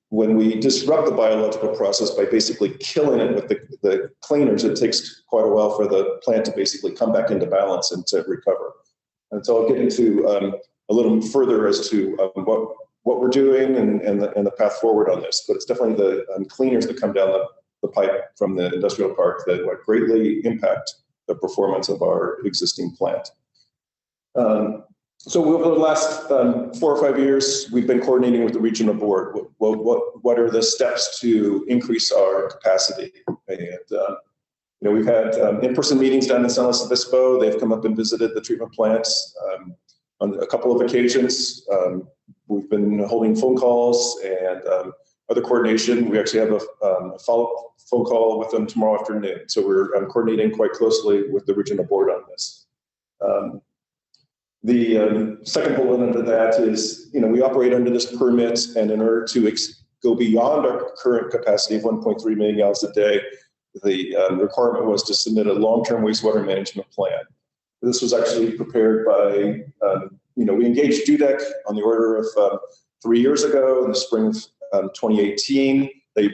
when we disrupt the biological process by basically killing it with the cleaners, it takes quite a while for the plant to basically come back into balance and to recover. And so I'll get into a little further as to what we're doing and the path forward on this. But it's definitely the cleaners that come down the pipe from the industrial park that would greatly impact the performance of our existing plant. So over the last 4 or 5 years, we've been coordinating with the regional board. What are the steps to increase our capacity? And we've had in-person meetings down in San Luis Obispo. They've come up and visited the treatment plants on a couple of occasions. We've been holding phone calls and other coordination. We actually have a follow-up phone call with them tomorrow afternoon. So we're coordinating quite closely with the regional board on this. The second bullet under that is, we operate under this permit, and in order to go beyond our current capacity of 1.3 million gallons a day, the requirement was to submit a long-term wastewater management plan. This was actually prepared by, we engaged Dudek on the order of 3 years ago in the spring of 2018. They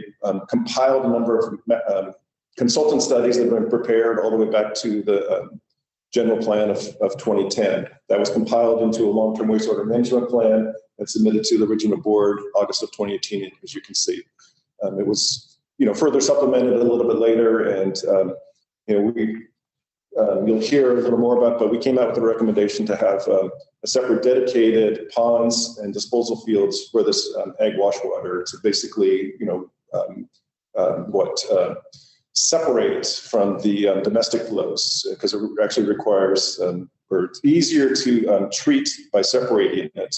compiled a number of consultant studies that have been prepared all the way back to the general plan of 2010. That was compiled into a long-term wastewater management plan and submitted to the regional board August of 2018, as you can see. It was further supplemented a little bit later, and you'll hear a little more about, but we came out with a recommendation to have a separate dedicated ponds and disposal fields for this egg wash water to basically, separate it from the domestic flows, because it actually requires, or it's easier to treat by separating it.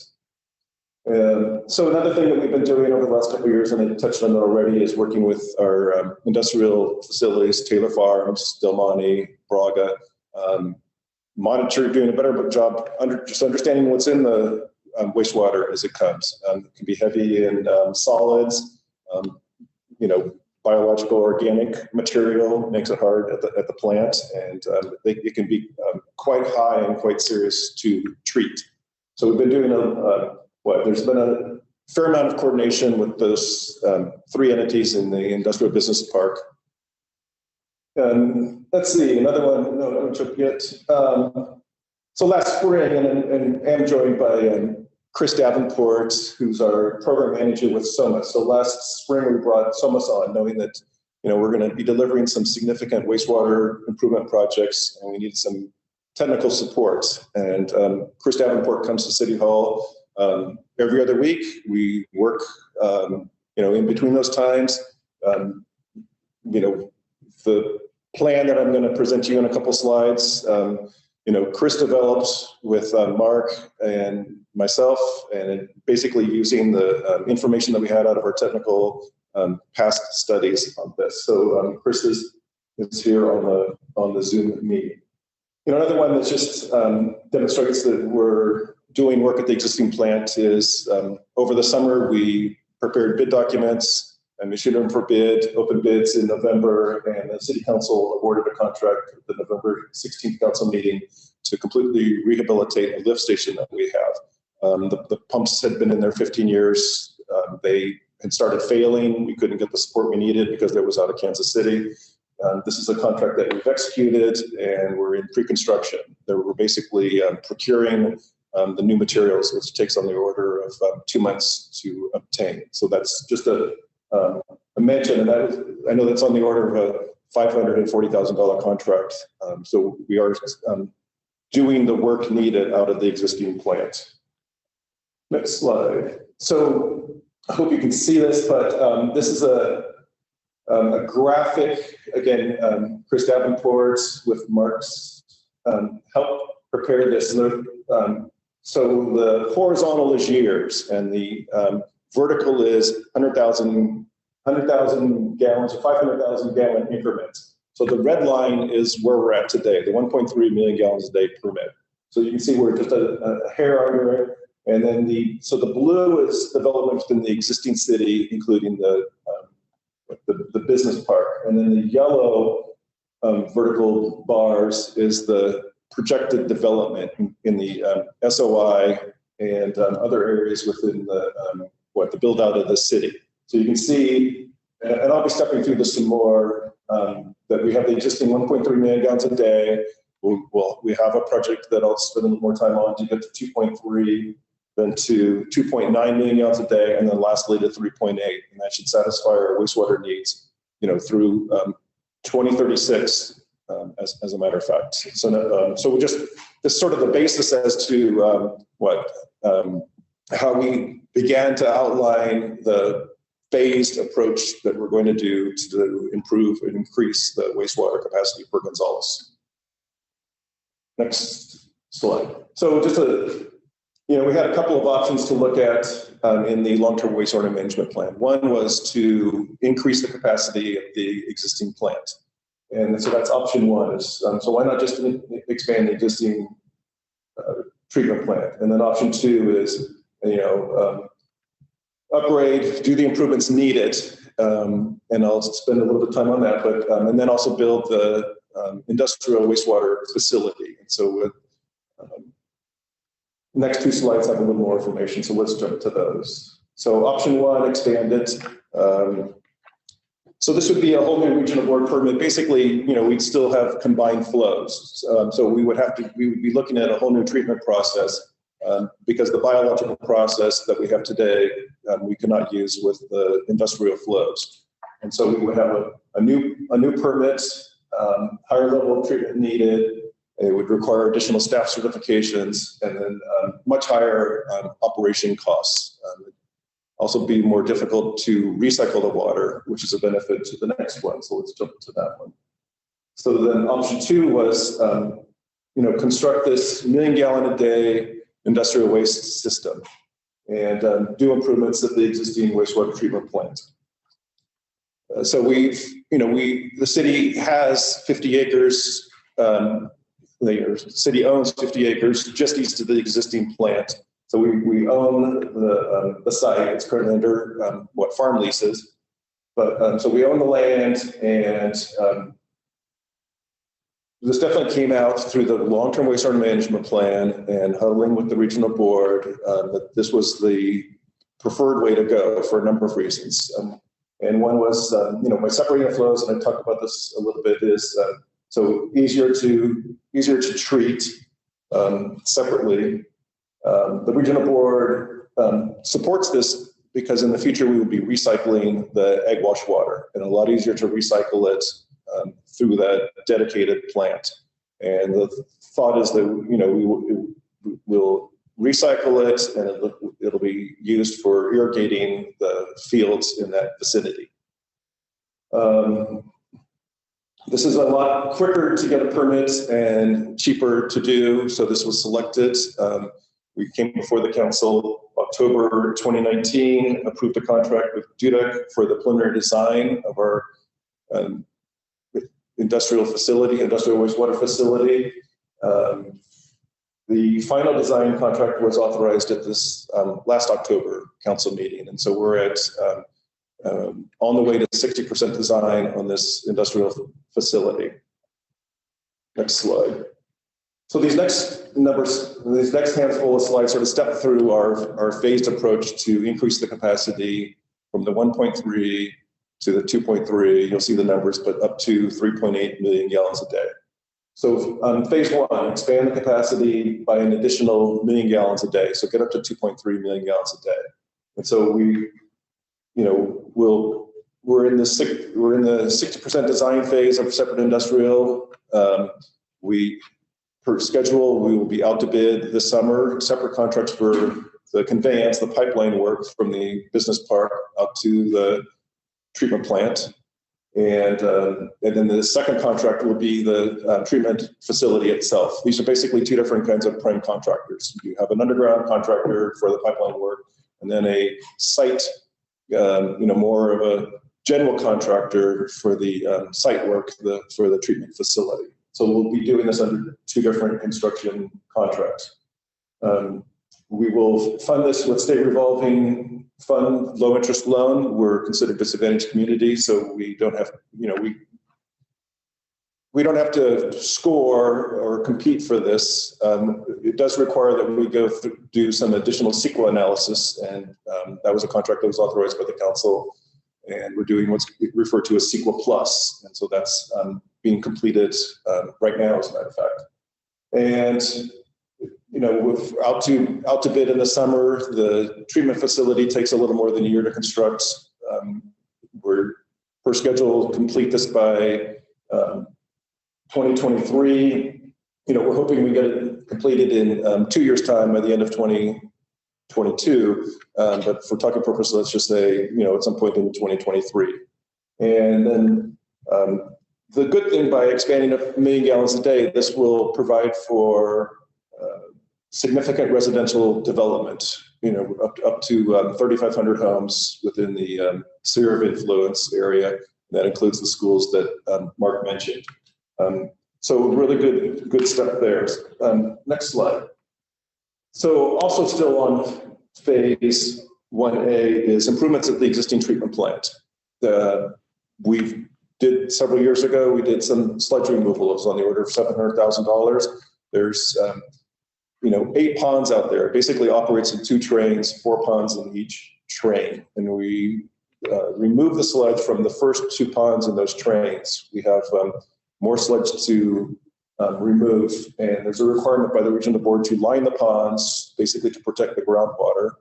So another thing that we've been doing over the last couple of years, and I touched on it already, is working with our industrial facilities, Taylor Farms, Del Monte, Braga, doing a better job just understanding what's in the wastewater as it comes. It can be heavy in solids, biological organic material makes it hard at the plant, and it can be quite high and quite serious to treat. So we've been doing there's been a fair amount of coordination with those 3 entities in the industrial business park. Let's see, another one, no, I took it. So last spring, and I'm joined by Chris Davenport, who's our program manager with SOMAS. So last spring, we brought SOMAS on, knowing that we're going to be delivering some significant wastewater improvement projects, and we need some technical support. And Chris Davenport comes to City Hall every other week. We work, in between those times. The plan that I'm going to present to you in a couple slides. Chris developed with Mark and myself, and basically using the information that we had out of our technical past studies on this. So Chris is here on the Zoom meeting. Another one that just demonstrates that we're doing work at the existing plant is over the summer we prepared bid documents and issued them for bid, open bids in November, and the City Council awarded a contract at the November 16th council meeting to completely rehabilitate a lift station that we have. The pumps had been in there 15 years. They had started failing. We couldn't get the support we needed because it was out of Kansas City. This is a contract that we've executed, and we're in pre-construction. We're basically procuring the new materials, which takes on the order of 2 months to obtain. So that's just a mention, and I know that's on the order of a $540,000 contract. So we are doing the work needed out of the existing plant. Next slide. So I hope you can see this, but this is a graphic, again, Chris Davenport with Mark's help prepare this. So the horizontal is years, and the vertical is 100,000 gallons or 500,000 gallon increments. So the red line is where we're at today, the 1.3 million gallons a day permit. So you can see we're just a hair under it. And then the blue is development within the existing city, including the business park. And then the yellow vertical bars is the projected development in the SOI and other areas within the build out of the city. So you can see, and I'll be stepping through this some more, that we have the existing 1.3 million gallons a day. We have a project that I'll spend a little more time on to get to 2.3, then to 2.9 million gallons a day, and then lastly to 3.8. And that should satisfy our wastewater needs, through 2036, as a matter of fact. So we just, this is sort of the basis as to how we began to outline the phased approach that we're going to do to improve and increase the wastewater capacity for Gonzales. Next slide. So just we had a couple of options to look at in the long-term wastewater management plan. One was to increase the capacity of the existing plant. And so that's option one. So why not just expand the existing treatment plant? And then option two is, upgrade, do the improvements needed. And I'll spend a little bit of time on that, but, and then also build the industrial wastewater facility. And so next two slides have a little more information. So let's jump to those. So option one, expand it. So this would be a whole new regional board permit. Basically, we'd still have combined flows. So we would be looking at a whole new treatment process because the biological process that we have today, we cannot use with the industrial flows. And so we would have a new permit, higher level of treatment needed. It would require additional staff certifications and then much higher operation costs. Also be more difficult to recycle the water, which is a benefit to the next one. So let's jump to that one. So then option two was, construct this 1 million gallon a day industrial waste system and do improvements at the existing wastewater treatment plant. So the city has 50 acres, the city owns 50 acres just east of the existing plant. So we own the site. It's currently under farm leases. But so we own the land, and this definitely came out through the long-term wastewater management plan and huddling with the regional board that this was the preferred way to go for a number of reasons. And one was, by separating flows, and I talked about this a little bit, is so easier to treat separately. The regional board supports this because in the future we will be recycling the egg wash water, and a lot easier to recycle it through that dedicated plant. And the thought is that we will recycle it, and it'll be used for irrigating the fields in that vicinity. This is a lot quicker to get a permit and cheaper to do, so this was selected. We came before the council October 2019, approved a contract with Dudek for the preliminary design of our industrial wastewater facility. The final design contract was authorized at this last October council meeting. And so we're at on the way to 60% design on this industrial facility. Next slide. So these next handful of slides sort of step through our phased approach to increase the capacity from the 1.3 to the 2.3. You'll see the numbers, but up to 3.8 million gallons a day. So phase one, expand the capacity by an additional million gallons a day. So get up to 2.3 million gallons a day. And so we're in the 60% design phase of separate industrial. Per schedule, we will be out to bid this summer, separate contracts for the conveyance, the pipeline work from the business park up to the treatment plant. And then the second contract will be the treatment facility itself. These are basically two different kinds of prime contractors. You have an underground contractor for the pipeline work, and then a site, more of a general contractor for the site work for the treatment facility. So we'll be doing this under two different construction contracts. We will fund this with state revolving fund, low interest loan. We're considered disadvantaged community, so we don't have, we don't have to score or compete for this. It does require that we do some additional CEQA analysis, and that was a contract that was authorized by the council. And we're doing what's referred to as CEQA Plus. And so that's being completed right now, as a matter of fact. And, with out to bid in the summer, the treatment facility takes a little more than a year to construct. We're per schedule complete this by 2023. We're hoping we get it completed in 2 years' time by the end of 2022. But for talking purposes, let's just say, at some point in 2023. And then the good thing by expanding up 1 million gallons a day, this will provide for significant residential development, up to 3,500 homes within the sphere of influence area. That includes the schools that Mark mentioned. So really good step there. Next slide. So also still on phase 1A is improvements at the existing treatment plant. We did several years ago, we did some sludge removal. It was on the order of $700,000. There's 8 ponds out there. It basically operates in 2 trains, 4 ponds in each train. And we remove the sludge from the first 2 ponds in those trains. We have more sludge to remove, and there's a requirement by the regional board to line the ponds, basically to protect the groundwater.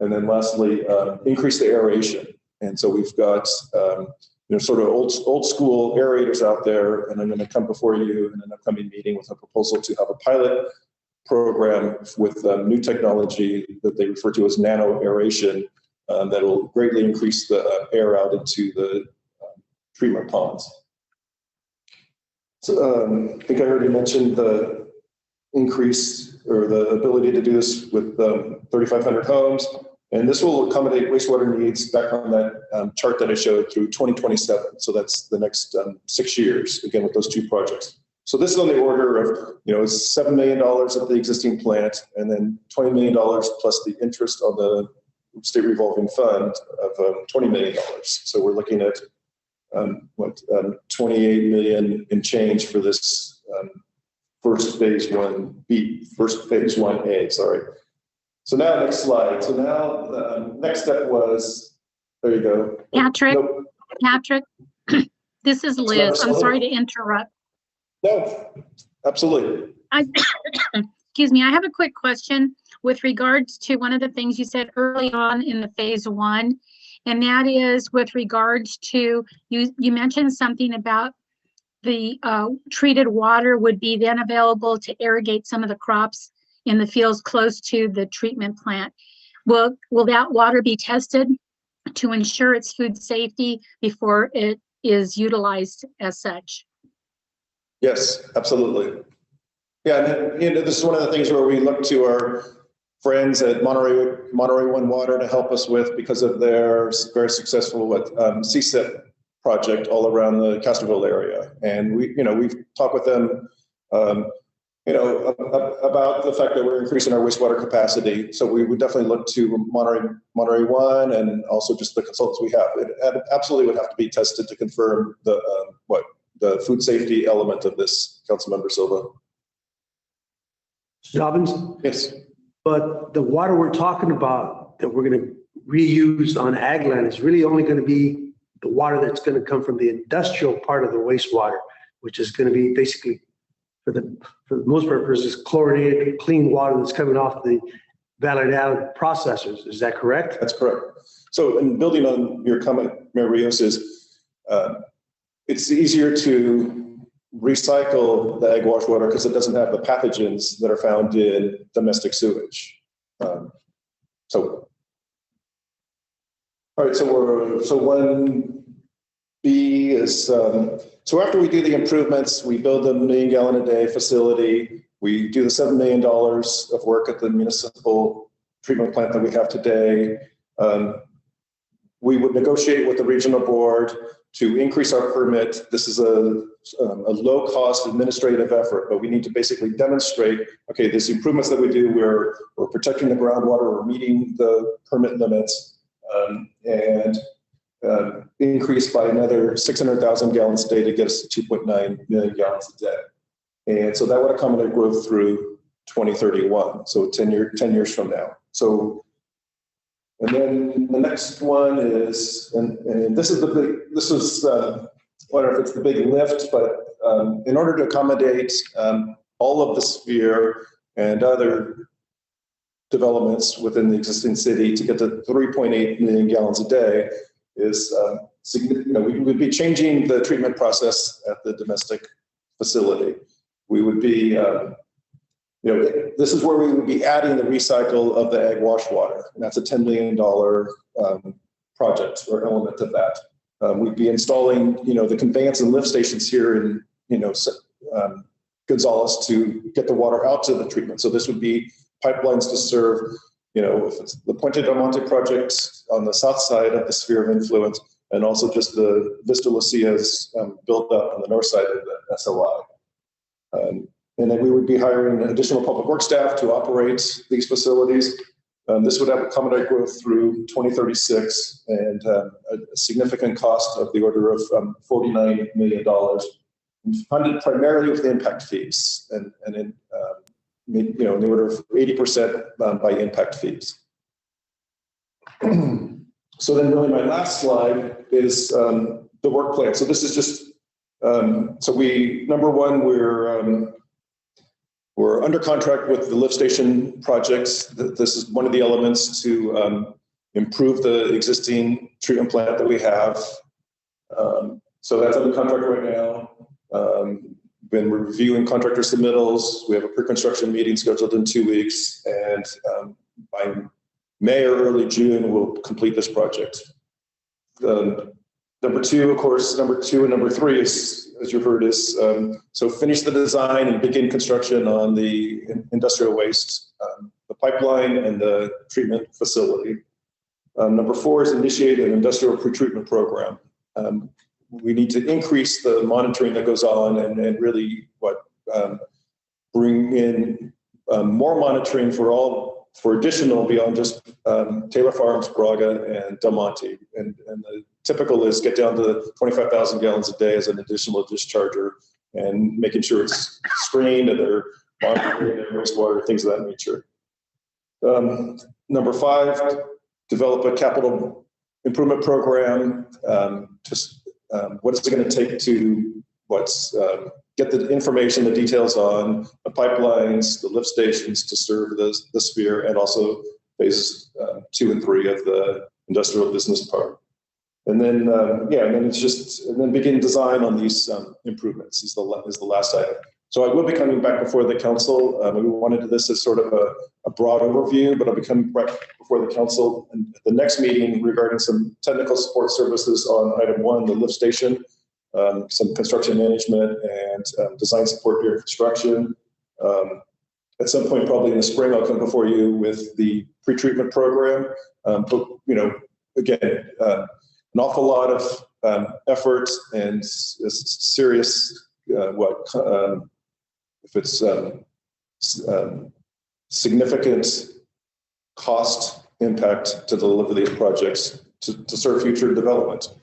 And then lastly, increase the aeration. And so we've got sort of old school aerators out there, and I'm going to come before you in an upcoming meeting with a proposal to have a pilot program with new technology that they refer to as nano aeration that will greatly increase the air out into the treatment ponds. So I think I already mentioned the increase or the ability to do this with 3,500 homes. And this will accommodate wastewater needs back on that chart that I showed through 2027. So that's the next 6 years, again, with those 2 projects. So this is on the order of, it's $7 million of the existing plant, and then $20 million plus the interest on the state revolving fund of $20 million. So we're looking at 28 million in change for this first phase 1A, sorry. So now next slide. So now the next step was, there you go. Patrick, Nope. Patrick, this is Liz. I'm sorry to interrupt. No, absolutely. Excuse me, I have a quick question with regards to one of the things you said early on in the phase 1, and that is with regards to, you mentioned something about the treated water would be then available to irrigate some of the crops in the fields close to the treatment plant. Will that water be tested to ensure its food safety before it is utilized as such? Yes, absolutely. Yeah, and this is one of the things where we look to our friends at Monterey One Water to help us with, because of their very successful CSIP project all around the Castroville area. And we've talked with them, about the fact that we're increasing our wastewater capacity. So we would definitely look to Monterey One, and also just the consultants we have. It absolutely would have to be tested to confirm the food safety element of this, Councilmember Silva. Dobbins? Yes. But the water we're talking about that we're going to reuse on ag land is really only going to be the water that's going to come from the industrial part of the wastewater, which is going to be basically, for the most purposes, chlorinated, clean water that's coming off the Validad processors. Is that correct? That's correct. So, in building on your comment, Mayor Rios, it's easier to recycle the ag wash water because it doesn't have the pathogens that are found in domestic sewage. All right, so 1B is, so after we do the improvements, we build the 1 million gallon a day facility, we do the $7 million of work at the municipal treatment plant that we have today. We would negotiate with the regional board to increase our permit. This is a low-cost administrative effort, but we need to basically demonstrate, okay, these improvements that we do, we're protecting the groundwater, we're meeting the permit limits, and increase by another 600,000 gallons a day to get us to 2.9 million gallons a day. And so that would accommodate growth through 2031, so 10 years from now. So, and then the next one is, and this is I don't know if it's the big lift, but in order to accommodate all of the Sphere and other developments within the existing city to get to 3.8 million gallons a day is, we would be changing the treatment process at the domestic facility. We would be, this is where we would be adding the recycle of the ag wash water, and that's a $10 million project or element of that. We'd be installing, the conveyance and lift stations here in, Gonzales to get the water out to the treatment. So this would be pipelines to serve, if it's the Puente del Monte project on the south side of the sphere of influence, and also just the Vista Lucia's built up on the north side of the SOI. And then we would be hiring additional public works staff to operate these facilities. This would have accommodate growth through 2036 and a significant cost of the order of $49 million, funded primarily with impact fees, and in in the order of 80% by impact fees. So then really my last slide is the work plan. So this is just, so number one, we're under contract with the lift station projects. This is one of the elements to improve the existing treatment plant that we have. So that's under contract right now. Been reviewing contractor submittals. We have a pre-construction meeting scheduled in 2 weeks, and by May or early June, we'll complete this project. Number two and number three is, as you heard, is so finish the design and begin construction on the industrial waste, the pipeline and the treatment facility. Number four is initiate an industrial pretreatment program. we need to increase the monitoring that goes on and really bring in more monitoring for additional beyond just Taylor Farms, Braga, and Del Monte. And the typical is get down to 25,000 gallons a day as an additional discharger and making sure it's screened and they're monitoring their wastewater, things of that nature. Number 5, develop a capital improvement program. What is it going to take to get the information, the details on the pipelines, the lift stations to serve the sphere, and also phase 2 and 3 of the industrial business park. And then, and then begin design on these improvements is the last item. So I will be coming back before the council. We wanted this as sort of a broad overview, but I'll be coming back before the council and the next meeting regarding some technical support services on item 1, the lift station, some construction management and design support during construction. At some point, probably in the spring, I'll come before you with the pretreatment program. But, again, an awful lot of effort and serious, if it's significant cost impact to deliver these projects to serve future development,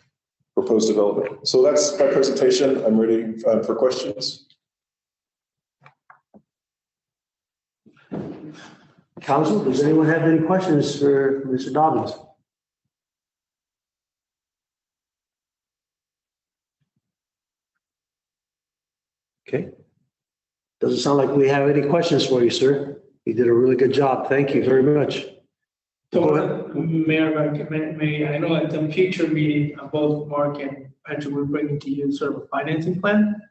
proposed development. So that's my presentation. I'm ready for questions. Council, does anyone have any questions for Mr. Dobbins? Okay. Doesn't sound like we have any questions for you, sir. You did a really good job. Thank you very much. So, Mayor, I know at the future meeting, both Mark and Patrick will bring to you sort of a financing plan.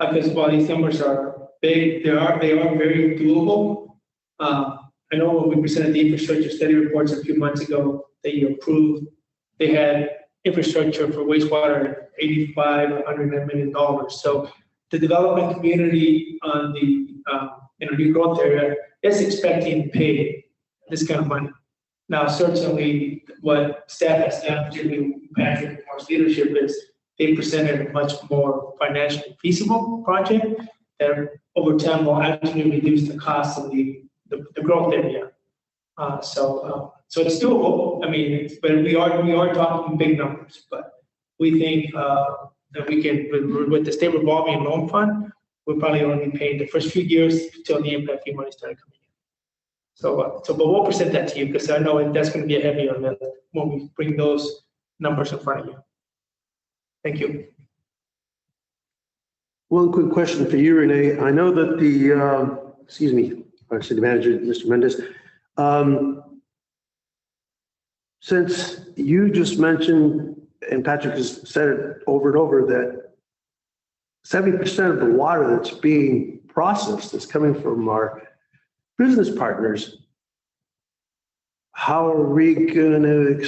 Because while these numbers are big, they are very doable. I know when we presented the infrastructure study reports a few months ago that you approved, they had infrastructure for wastewater at $85–100 million. So the development community on the new growth area is expecting to pay this kind of money. Now, certainly, what staff has done, particularly Patrick and Mark's leadership, is they presented a much more financially feasible project that over time will actually reduce the cost of the growth area. So it's doable. I mean, but we are talking big numbers, but we think that we can, with the state revolving loan fund, we're probably only paying the first few years until the impact fee money started coming in. So, but we'll present that to you because I know that's going to be a heavier lift when we bring those numbers in front of you. Thank you. One quick question for you, Renee. I know that our city manager, Mr. Mendez, since you just mentioned, and Patrick has said it over and over, that 70% of the water that's being processed is coming from our business partners. How are we going to,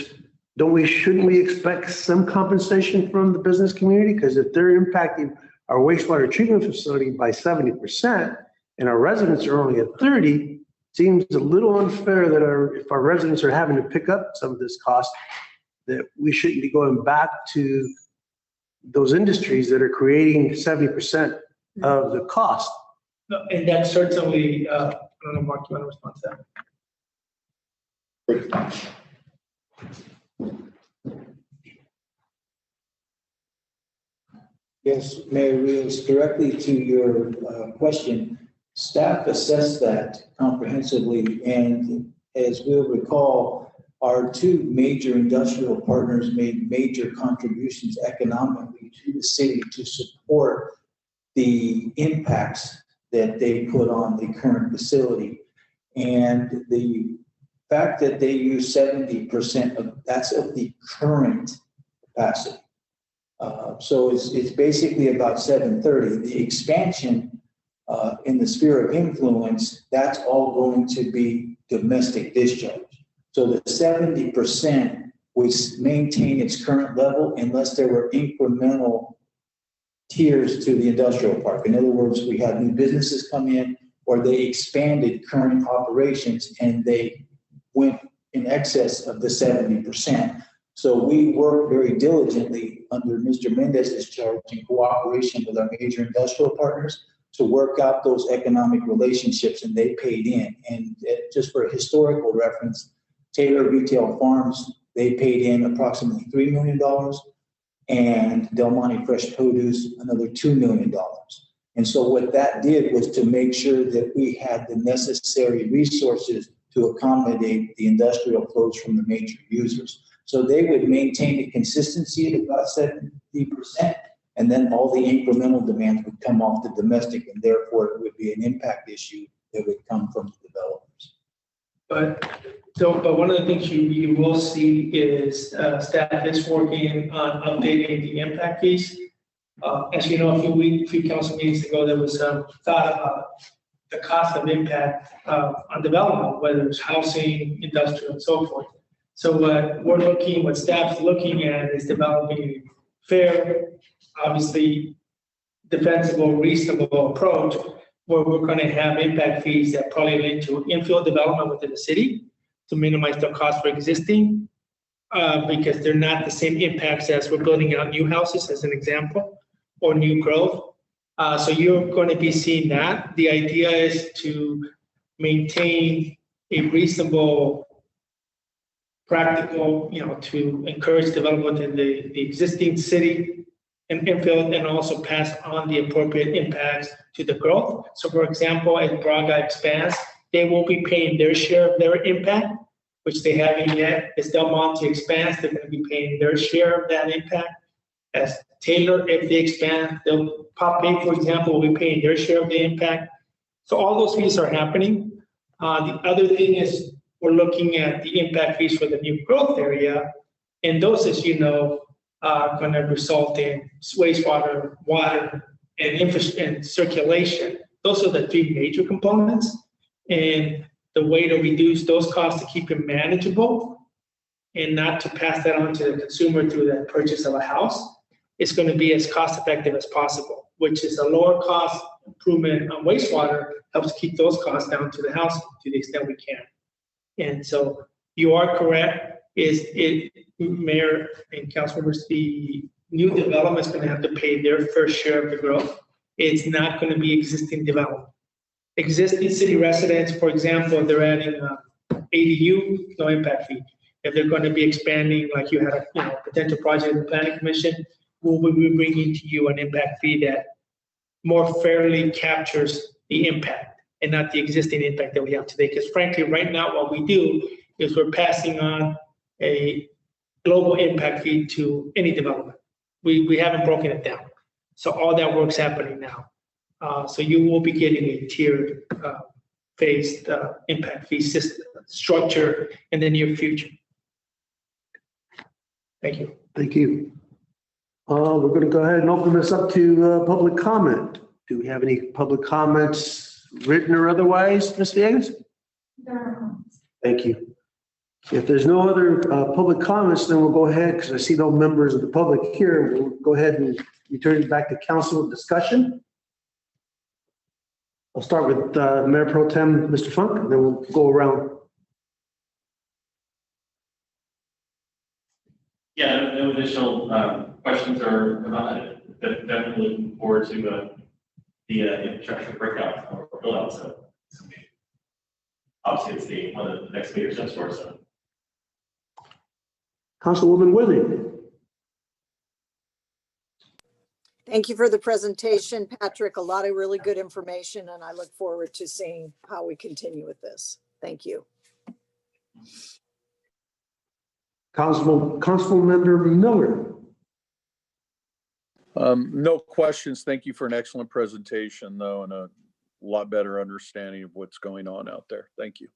shouldn't we expect some compensation from the business community? Because if they're impacting our wastewater treatment facility by 70% and our residents are only at 30%, seems a little unfair that if our residents are having to pick up some of this cost, that we shouldn't be going back to those industries that are creating 70% of the cost. No, and that's certainly, I don't know, Mark, you want to respond to that? Yes, Mayor Rios, directly to your question, staff assessed that comprehensively, and as we'll recall, our 2 major industrial partners made major contributions economically to the city to support the impacts that they put on the current facility. And the fact that they use 70% of the current capacity. So it's basically about 730. The expansion in the sphere of influence, that's all going to be domestic discharge. So the 70% would maintain its current level unless there were incremental tiers to the industrial park. In other words, we had new businesses come in or they expanded current operations and they went in excess of the 70%. So we work very diligently under Mr. Mendez's charge in cooperation with our major industrial partners to work out those economic relationships, and they paid in. And just for historical reference, Taylor Retail Farms, they paid in approximately $3 million, and Del Monte Fresh Produce, another $2 million. And so what that did was to make sure that we had the necessary resources to accommodate the industrial flows from the major users. So they would maintain the consistency at about 70%, and then all the incremental demands would come off the domestic, and therefore it would be an impact issue that would come from the developers. But one of the things you will see is staff is working on updating the impact fees. As you know, a few council meetings ago, there was some thought about the cost of impact on development, whether it's housing, industrial, and so forth. So what staff's looking at is developing a fair, obviously defensible, reasonable approach where we're going to have impact fees that probably lead to infill development within the city to minimize the cost for existing, because they're not the same impacts as we're building out new houses, as an example, or new growth. So you're going to be seeing that. The idea is to maintain a reasonable, practical, to encourage development in the existing city and infill, and also pass on the appropriate impacts to the growth. So for example, as Braga expands, they will be paying their share of their impact, which they haven't yet. As Del Monte expands, they're going to be paying their share of that impact. As Taylor, if they expand, they'll pay, for example, will be paying their share of the impact. So all those fees are happening. The other thing is we're looking at the impact fees for the new growth area. And those, as you know, are going to result in wastewater, water, and circulation. Those are the three major components. And the way to reduce those costs to keep it manageable and not to pass that on to the consumer through the purchase of a house is going to be as cost effective as possible, which is a lower cost improvement on wastewater helps keep those costs down to the house to the extent we can. And so you are correct. Mayor and council members, the new development is going to have to pay their fair share of the growth. It's not going to be existing development. Existing city residents, for example, if they're adding ADU, no impact fee. If they're going to be expanding, like you had a potential project in the planning commission, we'll be bringing to you an impact fee that more fairly captures the impact and not the existing impact that we have today. Because frankly, right now, what we do is we're passing on a global impact fee to any development. We haven't broken it down. So all that work's happening now. So you will be getting a tiered, phased impact fee system structure in the near future. Thank you. Thank you. We're going to go ahead and open this up to public comment. Do we have any public comments, written or otherwise, Ms. Villegas? No. Thank you. If there's no other public comments, then we'll go ahead, because I see no members of the public here. We'll go ahead and return it back to council discussion. I'll start with Mayor Pro Tem, Mr. Funk, and then we'll go around. Yeah, no additional questions or definitely looking forward to the infrastructure breakout or build out. So obviously it's one of the next major steps for us. So. Councilwoman Withing. Thank you for the presentation, Patrick. A lot of really good information, and I look forward to seeing how we continue with this. Thank you. Councilmember Miller. No questions. Thank you for an excellent presentation, though, and a lot better understanding of what's going on out there. Thank you.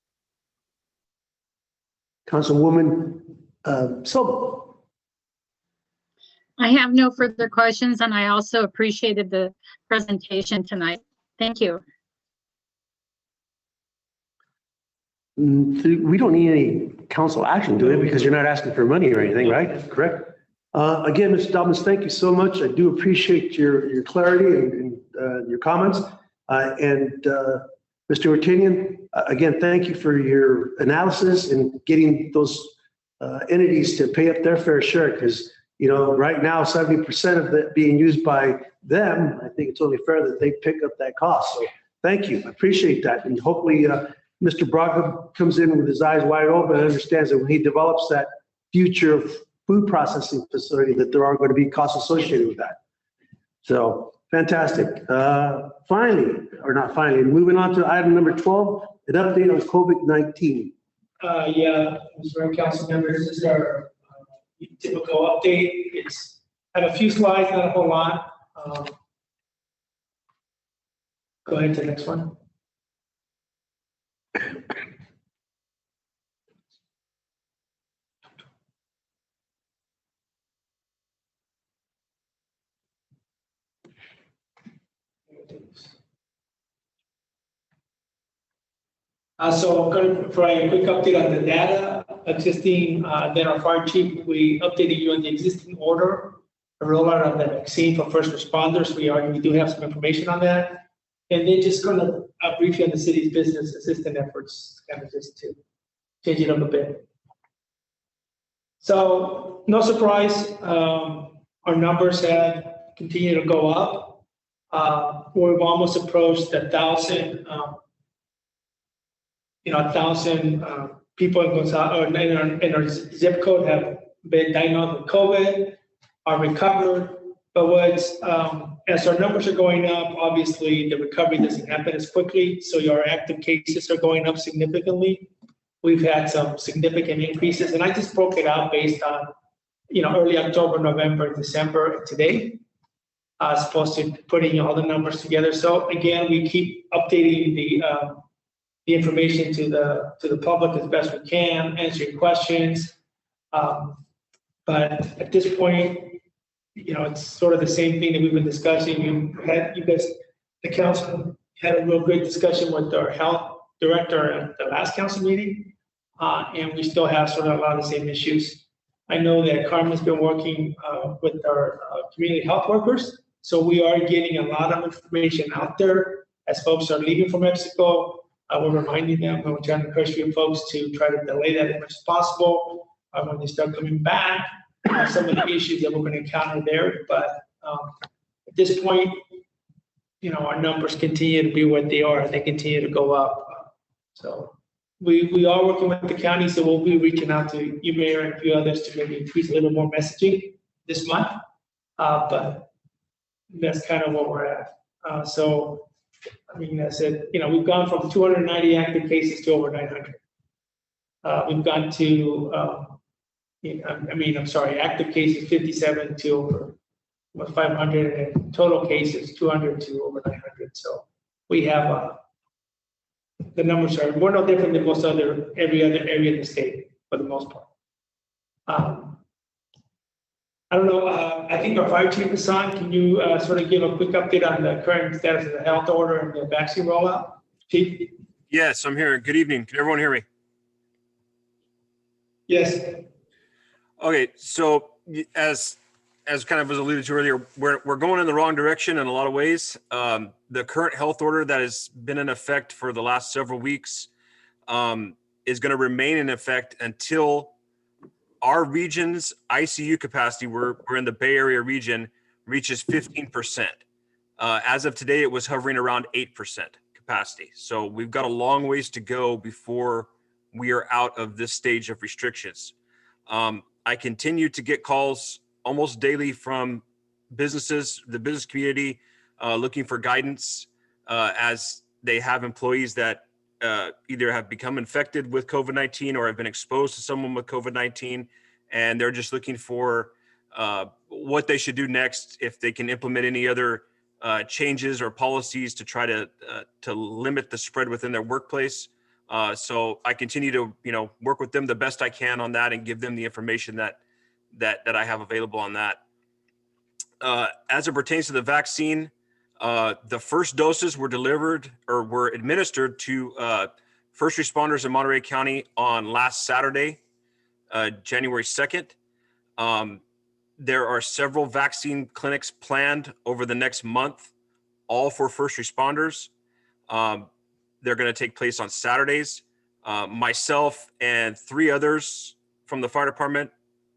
Councilwoman Silva. I have no further questions, and I also appreciated the presentation tonight. Thank you. We don't need any council action, do we? Because you're not asking for money or anything, right? Correct. Again, Mr. Dobbins, thank you so much. I do appreciate your clarity and your comments. And Mr. Ortinian, again, thank you for your analysis and getting those entities to pay up their fair share, because, you know, right now, 70% of it being used by them, I think it's only fair that they pick up that cost. So thank you. I appreciate that. And hopefully, Mr. Braga comes in with his eyes wide open and understands that when he develops that future food processing facility, that there are going to be costs associated with that. So fantastic. Finally, or not finally, moving on to item number 12, an update on COVID-19. Yeah, Mr. Council members, this is our typical update. It's, I have a few slides, not a whole lot. Go ahead to the next one. So I'm going to provide a quick update on the data existing. Then our fire chief, we updated you on the existing order, the rollout of the vaccine for first responders. We do have some information on that. And then just going to brief you on the city's business assistant efforts, kind of just to change it up a bit. So no surprise, our numbers have continued to go up. We've almost approached 1,000. 1,000 people in our zip code have been diagnosed with COVID, are recovered. But as our numbers are going up, obviously the recovery doesn't happen as quickly. So your active cases are going up significantly. We've had some significant increases, and I just broke it out based on, early October, November, December, and today, as opposed to putting all the numbers together. So again, we keep updating the information to the public as best we can, answering questions. But at this point, it's sort of the same thing that we've been discussing. You guys, the council had a real good discussion with our health director at the last council meeting, and we still have sort of a lot of the same issues. I know that Carmen's been working with our community health workers, so we are getting a lot of information out there as folks are leaving for Mexico. We're reminding them, and we're trying to encourage you folks to try to delay that as much as possible when they start coming back. Some of the issues that we're going to encounter there, but at this point, our numbers continue to be what they are. They continue to go up. So we are working with the county, so we'll be reaching out to you, Mayor, and a few others to maybe increase a little more messaging this month. But that's kind of what we're at. So. I mean, I said, we've gone from 290 active cases to over 900. We've gone to, active cases 57 to over 500, and total cases 200 to over 900. So we have the numbers we're no different than every other area in the state for the most part. I don't know, I think our fire chief is on. Can you sort of give a quick update on the current status of the health order and the vaccine rollout? Chief? Yes, I'm here. Good evening. Can everyone hear me? Yes. Okay, so as kind of was alluded to earlier, we're going in the wrong direction in a lot of ways. The current health order that has been in effect for the last several weeks is going to remain in effect until our region's ICU capacity, we're in the Bay Area region, reaches 15%. As of today, it was hovering around 8% capacity. So we've got a long ways to go before we are out of this stage of restrictions. I continue to get calls almost daily from businesses, the business community, looking for guidance as they have employees that either have become infected with COVID-19 or have been exposed to someone with COVID-19, and they're just looking for what they should do next, if they can implement any other changes or policies to try to limit the spread within their workplace. So I continue to work with them the best I can on that and give them the information that I have available on that. As it pertains to the vaccine, the first doses were delivered or were administered to first responders in Monterey County on last Saturday, January 2nd. There are several vaccine clinics planned over the next month, all for first responders. They're going to take place on Saturdays. Myself and 3 others from the fire department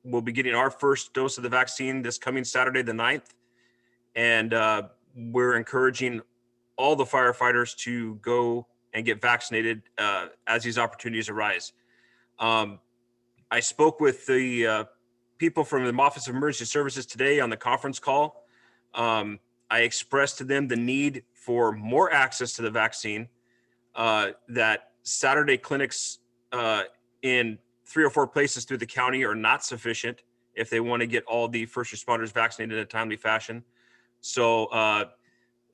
will be getting our first dose of the vaccine this coming Saturday, the 9th. And we're encouraging all the firefighters to go and get vaccinated as these opportunities arise. I spoke with the people from the Office of Emergency Services today on the conference call. I expressed to them the need for more access to the vaccine, that Saturday clinics in 3 or 4 places through the county are not sufficient if they want to get all the first responders vaccinated in a timely fashion. So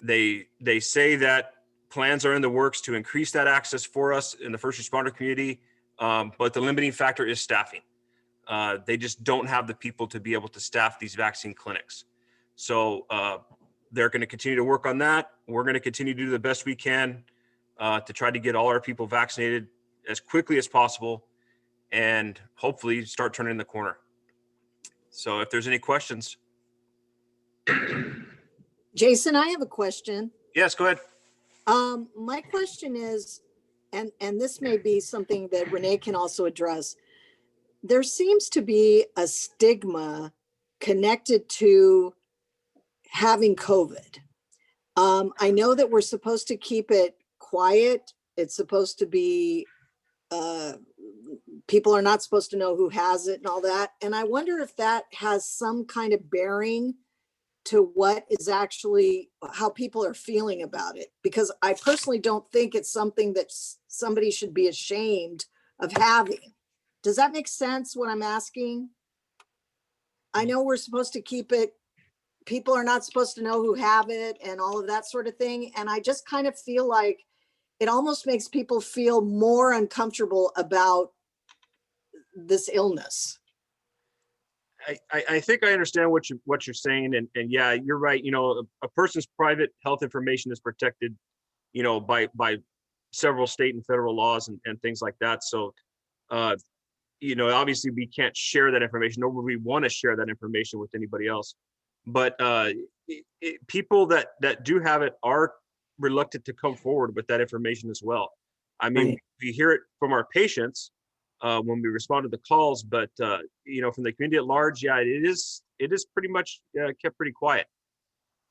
they say that plans are in the works to increase that access for us in the first responder community, but the limiting factor is staffing. They just don't have the people to be able to staff these vaccine clinics. So they're going to continue to work on that. We're going to continue to do the best we can to try to get all our people vaccinated as quickly as possible and hopefully start turning the corner. So if there's any questions. Jason, I have a question. Yes, go ahead. My question is, and this may be something that Renee can also address. There seems to be a stigma connected to having COVID. I know that we're supposed to keep it quiet. It's supposed to be, people are not supposed to know who has it and all that. And I wonder if that has some kind of bearing to what is actually, how people are feeling about it. Because I personally don't think it's something that somebody should be ashamed of having. Does that make sense what I'm asking? I know we're supposed to keep it, people are not supposed to know who have it and all of that sort of thing. And I just kind of feel like it almost makes people feel more uncomfortable about this illness. I think I understand what you're saying, and yeah, you're right. You know, a person's private health information is protected, you know, by several state and federal laws and things like that. So, you know, obviously we can't share that information, nor would we want to share that information with anybody else. But people that do have it are reluctant to come forward with that information as well. I mean, Right. we hear it from our patients when we respond to the calls, but you know, from the community at large, yeah, it is pretty much kept pretty quiet.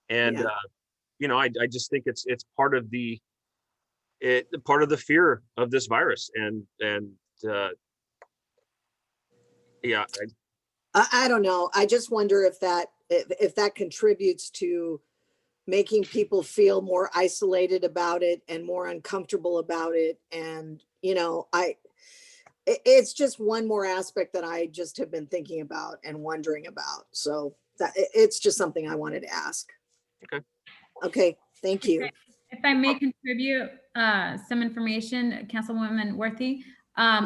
And Yeah. you know, I just think it's part of the fear of this virus, and yeah. I don't know. I just wonder if that contributes to making people feel more isolated about it and more uncomfortable about it. And, you know, it's just one more aspect that I just have been thinking about and wondering about. So it's just something I wanted to ask. Okay. Okay. Thank you. If I may contribute some information, Councilwoman Worthy,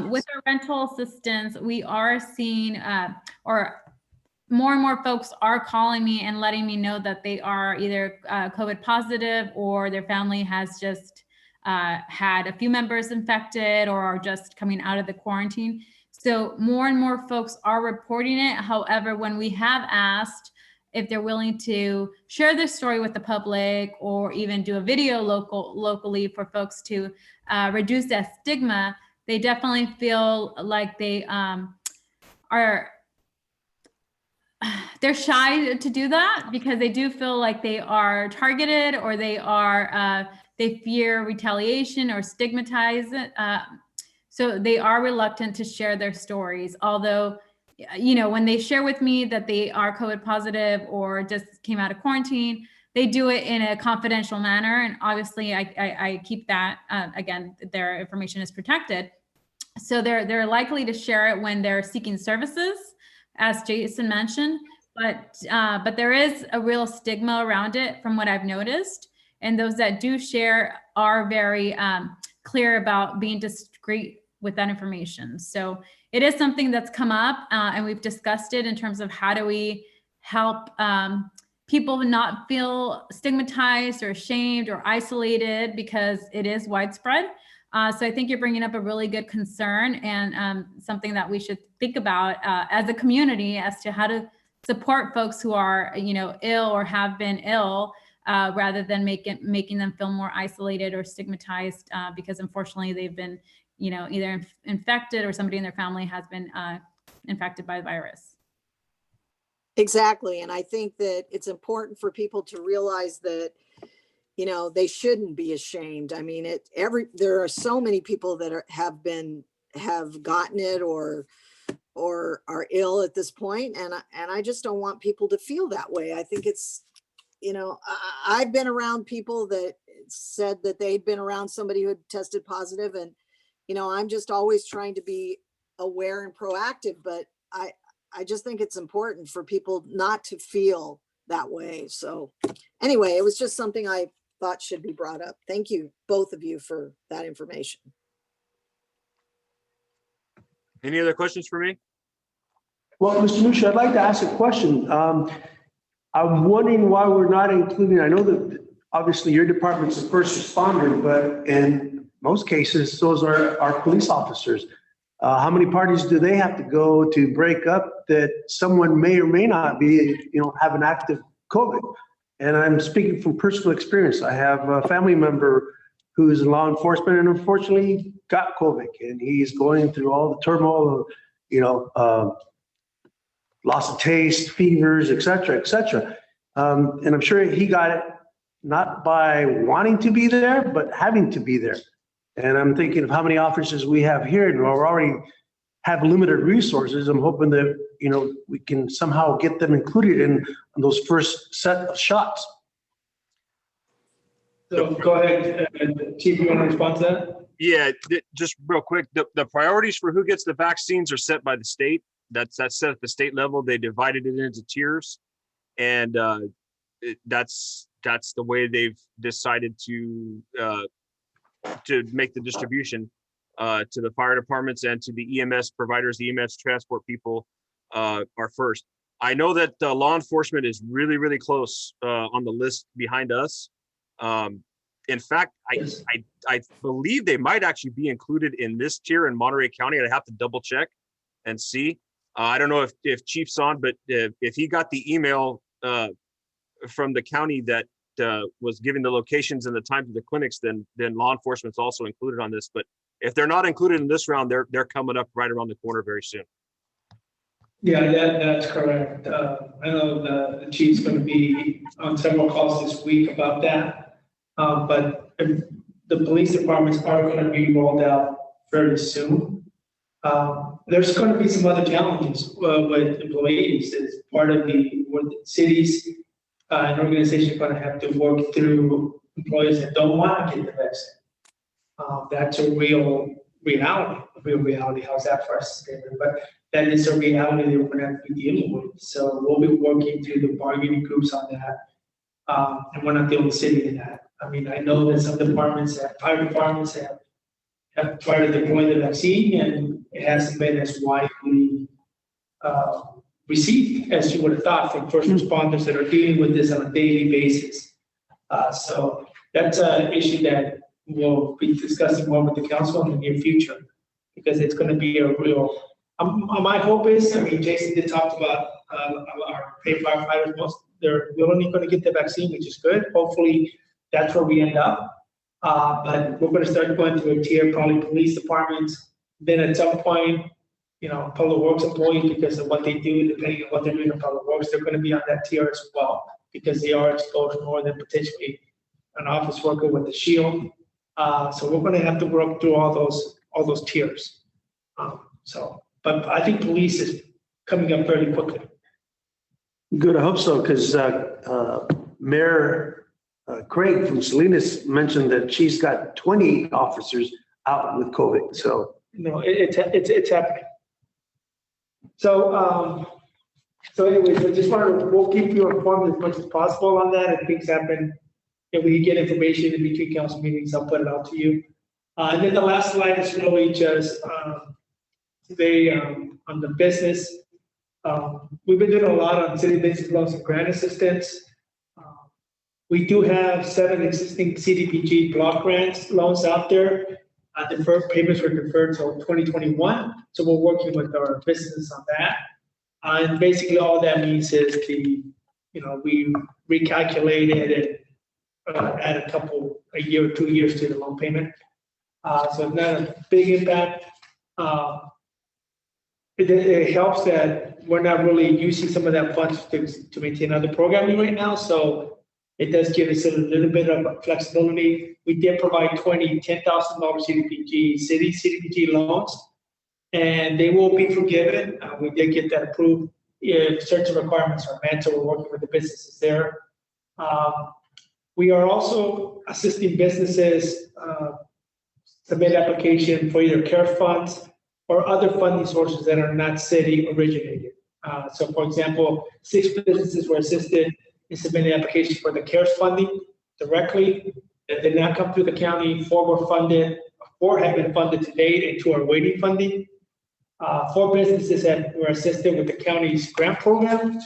with our rental assistance, we are seeing, or more and more folks are calling me and letting me know that they are either COVID positive or their family has just had a few members infected or are just coming out of the quarantine. So more and more folks are reporting it. However, when we have asked if they're willing to share this story with the public or even do a video locally for folks to reduce that stigma, they definitely feel like they they're shy to do that because they do feel like they are targeted or they fear retaliation or stigmatized. So they are reluctant to share their stories. Although, you know, when they share with me that they are COVID positive or just came out of quarantine, they do it in a confidential manner. And obviously I keep that, again, their information is protected. So they're likely to share it when they're seeking services, as Jason mentioned, but there is a real stigma around it from what I've noticed. And those that do share are very clear about being discreet with that information. So it is something that's come up and we've discussed it in terms of how do we help people not feel stigmatized or ashamed or isolated because it is widespread. So I think you're bringing up a really good concern and something that we should think about as a community as to how to support folks who are, you know, ill or have been ill rather than making them feel more isolated or stigmatized because unfortunately they've been, you know, either infected or somebody in their family has been infected by the virus. Exactly. And I think that it's important for people to realize that, you know, they shouldn't be ashamed. I mean, there are so many people that have gotten it or are ill at this point. And I just don't want people to feel that way. I think it's, you know, I've been around people that said that they'd been around somebody who had tested positive, and, you know, I'm just always trying to be aware and proactive, but I just think it's important for people not to feel that way. So anyway, it was just something I thought should be brought up. Thank you, both of you, for that information. Any other questions for me? Well, Mr. Lucia, I'd like to ask a question. I'm wondering why we're not including, I know that obviously your department's the first responder, but in most cases, those are our police officers. How many parties do they have to go to break up that someone may or may not be, you know, have an active COVID? And I'm speaking from personal experience. I have a family member who's in law enforcement and unfortunately got COVID, and he's going through all the turmoil of, you know, loss of taste, fevers, et cetera, et cetera. And I'm sure he got it not by wanting to be there, but having to be there. And I'm thinking of how many officers we have here, and we already have limited resources. I'm hoping that, you know, we can somehow get them included in those first set of shots. So go ahead, Chief, you want to respond to that? Yeah, just real quick, the priorities for who gets the vaccines are set by the state. That's set at the state level. They divided it into tiers, and that's the way they've decided to make the distribution to the fire departments and to the EMS providers. The EMS transport people are first. I know that law enforcement is really, really close on the list behind us. In fact, I believe they might actually be included in this tier in Monterey County. I'd have to double check and see. I don't know if Chief's on, but if he got the email from the county that was giving the locations and the times of the clinics, then law enforcement's also included on this. But if they're not included in this round, they're coming up right around the corner very soon. Yeah, that's correct. I know the chief's going to be on several calls this week about that. But the police departments are going to be rolled out very soon. There's going to be some other challenges with employees as part of what the cities and organizations are going to have to work through employees that don't want to get the vaccine. That's a real reality. How's that for us? But that is a reality that we're going to have to be dealing with. So we'll be working through the bargaining groups on that. And we're not the only city in that. I mean, I know that some fire departments have tried to deploy the vaccine, and it hasn't been as widely received as you would have thought from first responders that are dealing with this on a daily basis. So that's an issue that we'll be discussing more with the council in the near future, because it's going to be a real. My hope is, I mean, Jason did talk about our paid firefighters. They're only going to get the vaccine, which is good. Hopefully, that's where we end up. But we're going to start going through a tier, probably police departments. Then at some point, you know, public works employees, because of what they do, depending on what they're doing in public works, they're going to be on that tier as well, because they are exposed more than potentially an office worker with the shield. So we're going to have to work through all those tiers. But I think police is coming up fairly quickly. Good, I hope so, because Mayor Craig from Salinas mentioned that she's got 20 officers out with COVID. So no, it's happening. So anyways, I just we'll keep you informed as much as possible on that. If things happen, if we get information in between council meetings, I'll put it out to you. And then the last slide is really just on the business. We've been doing a lot on city business loans and grant assistance. We do have 7 existing CDBG block grants loans out there. Deferred payments were deferred till 2021. So we're working with our businesses on that. And basically all that means is we recalculated and add a year or 2 years to the loan payment. So it's not a big impact. it helps that we're not really using some of that funds to maintain other programming right now. So it does give us a little bit of flexibility. We did provide $10,000 CDBG loans, and they will be forgiven. We did get that approved if certain requirements are met, so we're working with the businesses there. We are also assisting businesses submit application for either CARES funds or other funding sources that are not city originated. So for example, 6 businesses were assisted in submitting application for the CARES funding directly. That did not come through the county. 4 were funded, 4 have been funded to date, and 2 are waiting funding. 4 businesses that were assisted with the county's grant program,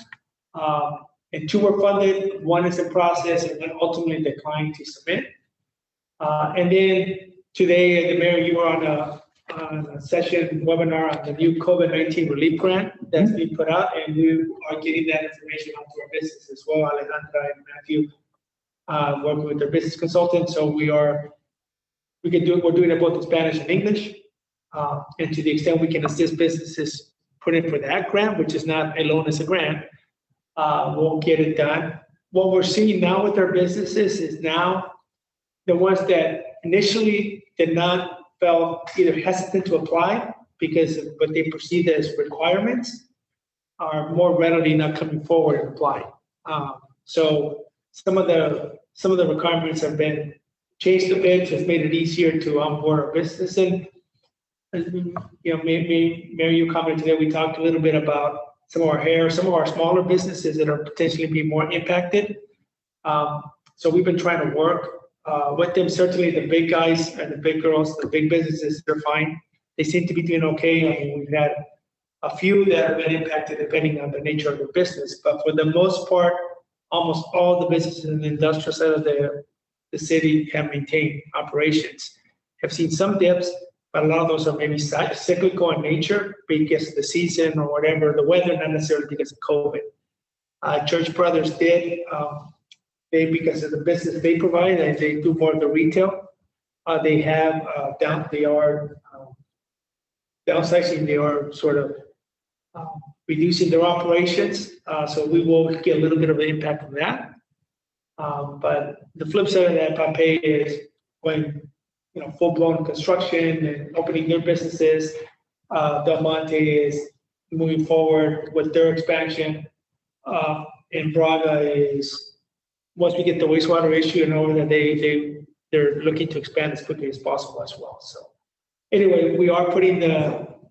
and 2 were funded. 1 is in process, and then ultimately declined to submit. And then today, the mayor, you were on a session webinar on the new COVID-19 relief grant that's being put out, and we are getting that information out to our business as well. Alejandra and Matthew working with their business consultants, so we're doing it both in Spanish and English. And to the extent we can assist businesses put in for that grant, which is not a loan, it's a grant, we'll get it done. What we're seeing now with our businesses is now the ones that initially did not felt either hesitant to apply because of what they perceive as requirements are more readily not coming forward and apply. So some of the requirements have been changed a bit, so it's made it easier to onboard our business. And Mary, you commented today, we talked a little bit about some of our smaller businesses that are potentially being more impacted. So we've been trying to work with them. Certainly the big guys and the big girls, the big businesses, they're fine. They seem to be doing okay. I mean, we've had a few that have been impacted depending on the nature of the business, but for the most part, almost all the businesses in the industrial side of the city have maintained operations. Have seen some dips, but a lot of those are maybe cyclical in nature because of the season or whatever, the weather, not necessarily because of COVID. Church Brothers did, because of the business they provide, and they do more of the retail. They have downsizing, they are sort of reducing their operations. So we will get a little bit of an impact from that. But the flip side of that, Pape, is when full-blown construction and opening new businesses, Del Monte is moving forward with their expansion. And Braga is, once we get the wastewater issue and over that, they're looking to expand as quickly as possible as well. So anyway, we are putting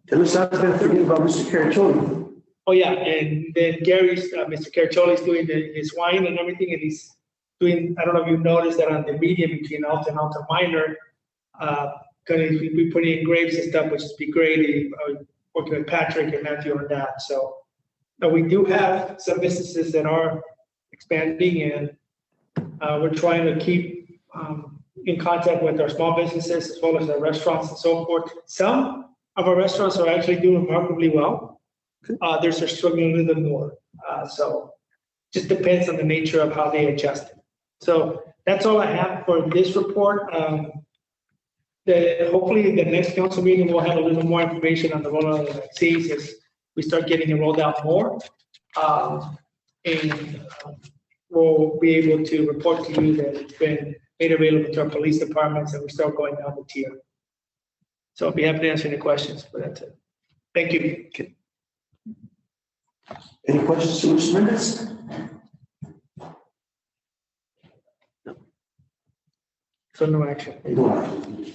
let's not forget about Mr. Caraccioli. Oh yeah, and then Mr. Caraccioli is doing his wine and everything, and he's doing, I don't know if you've noticed that on the median between Alta and Alta Minor, gonna be putting in grapes and stuff, which is be great. Working with Patrick and Matthew on that. So we do have some businesses that are expanding, and we're trying to keep in contact with our small businesses as well as our restaurants and so forth. Some of our restaurants are actually doing remarkably well. Others are struggling a little bit more. So just depends on the nature of how they adjust it. So that's all I have for this report. Hopefully the next council meeting will have a little more information on the rollout of the vaccines as we start getting it rolled out more. And we'll be able to report to you that it's been made available to our police departments and we start going down the tier. So I'll be happy to answer any questions, but that's it. Thank you. Okay. Any questions to Mr. Mendez? No. So no action. No action.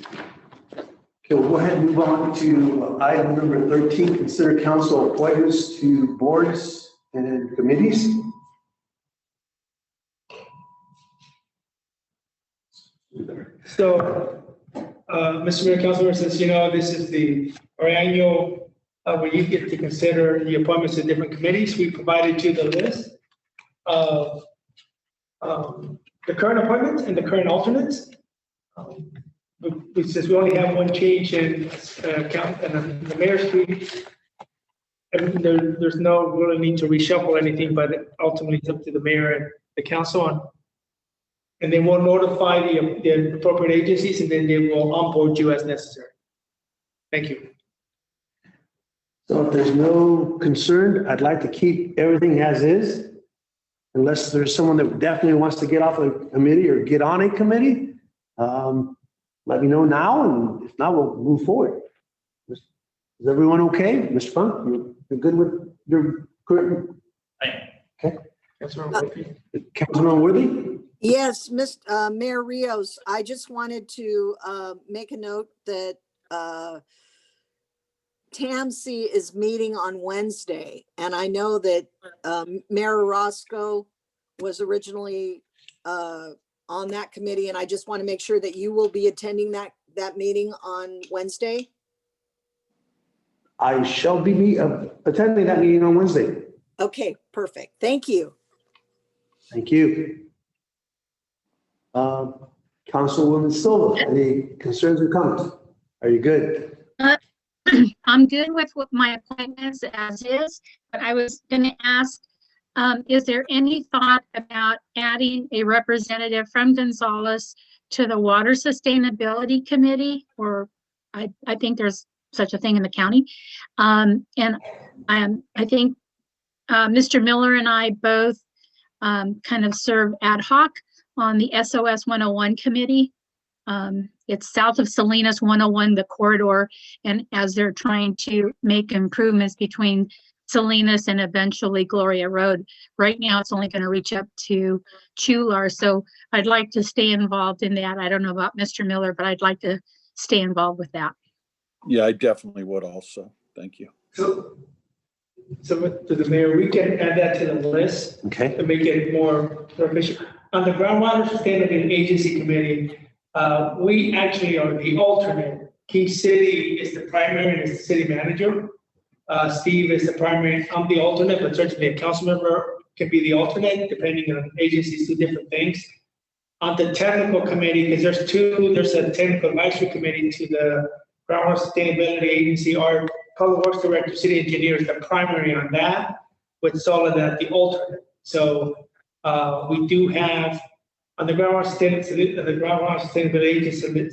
Okay, we'll go ahead and move on to item number 13, consider council appointments to boards and committees. So, Mr. Mayor, Councilor, since this is our annual where you get to consider the appointments to different committees, we provided you the list of the current appointments and the current alternates. Since we only have one change in count and the mayor's suite, there's no really need to reshuffle anything, but ultimately it's up to the mayor and the council and they will notify the appropriate agencies, and then they will onboard you as necessary. Thank you. So if there's no concern, I'd like to keep everything as is. Unless there's someone that definitely wants to get off a committee or get on a committee, let me know now, and if not, we'll move forward. Is everyone okay? Mr. Funk, you're good with your current? Okay. Councilman Worthy? Yes, Mayor Rios, I just wanted to make a note that TAMC is meeting on Wednesday, and I know that Mayor Roscoe was originally on that committee, and I just want to make sure that you will be attending that meeting on Wednesday. I shall be attending that meeting on Wednesday. Okay, perfect. Thank you. Thank you. Councilwoman Silva, any concerns or comments? Are you good? I'm good with what my appointments as is, but I was going to ask, is there any thought about adding a representative from Gonzales to the Water Sustainability Committee? Or I think there's such a thing in the county. And I think Mr. Miller and I both kind of serve ad hoc on the SOS 101 committee. It's south of Salinas 101, the corridor, and as they're trying to make improvements between Salinas and eventually Gloria Road. Right now, it's only going to reach up to Chular, so I'd like to stay involved in that. I don't know about Mr. Miller, but I'd like to stay involved with that. Yeah, I definitely would also. Thank you. So to the mayor, we can add that to the list. Okay. To make it more efficient. On the Groundwater Sustainability Agency Committee, we actually are the alternate. King City is the primary and is the city manager. Steve is the primary. I'm the alternate, but certainly a council member can be the alternate depending on agencies do different things. On the technical committee, because there's a technical advisory committee to the Groundwater Sustainability Agency. Our Public Works Director, City Engineer is the primary on that, with Soledad the alternate. So we do have on the Groundwater Sustainability Agency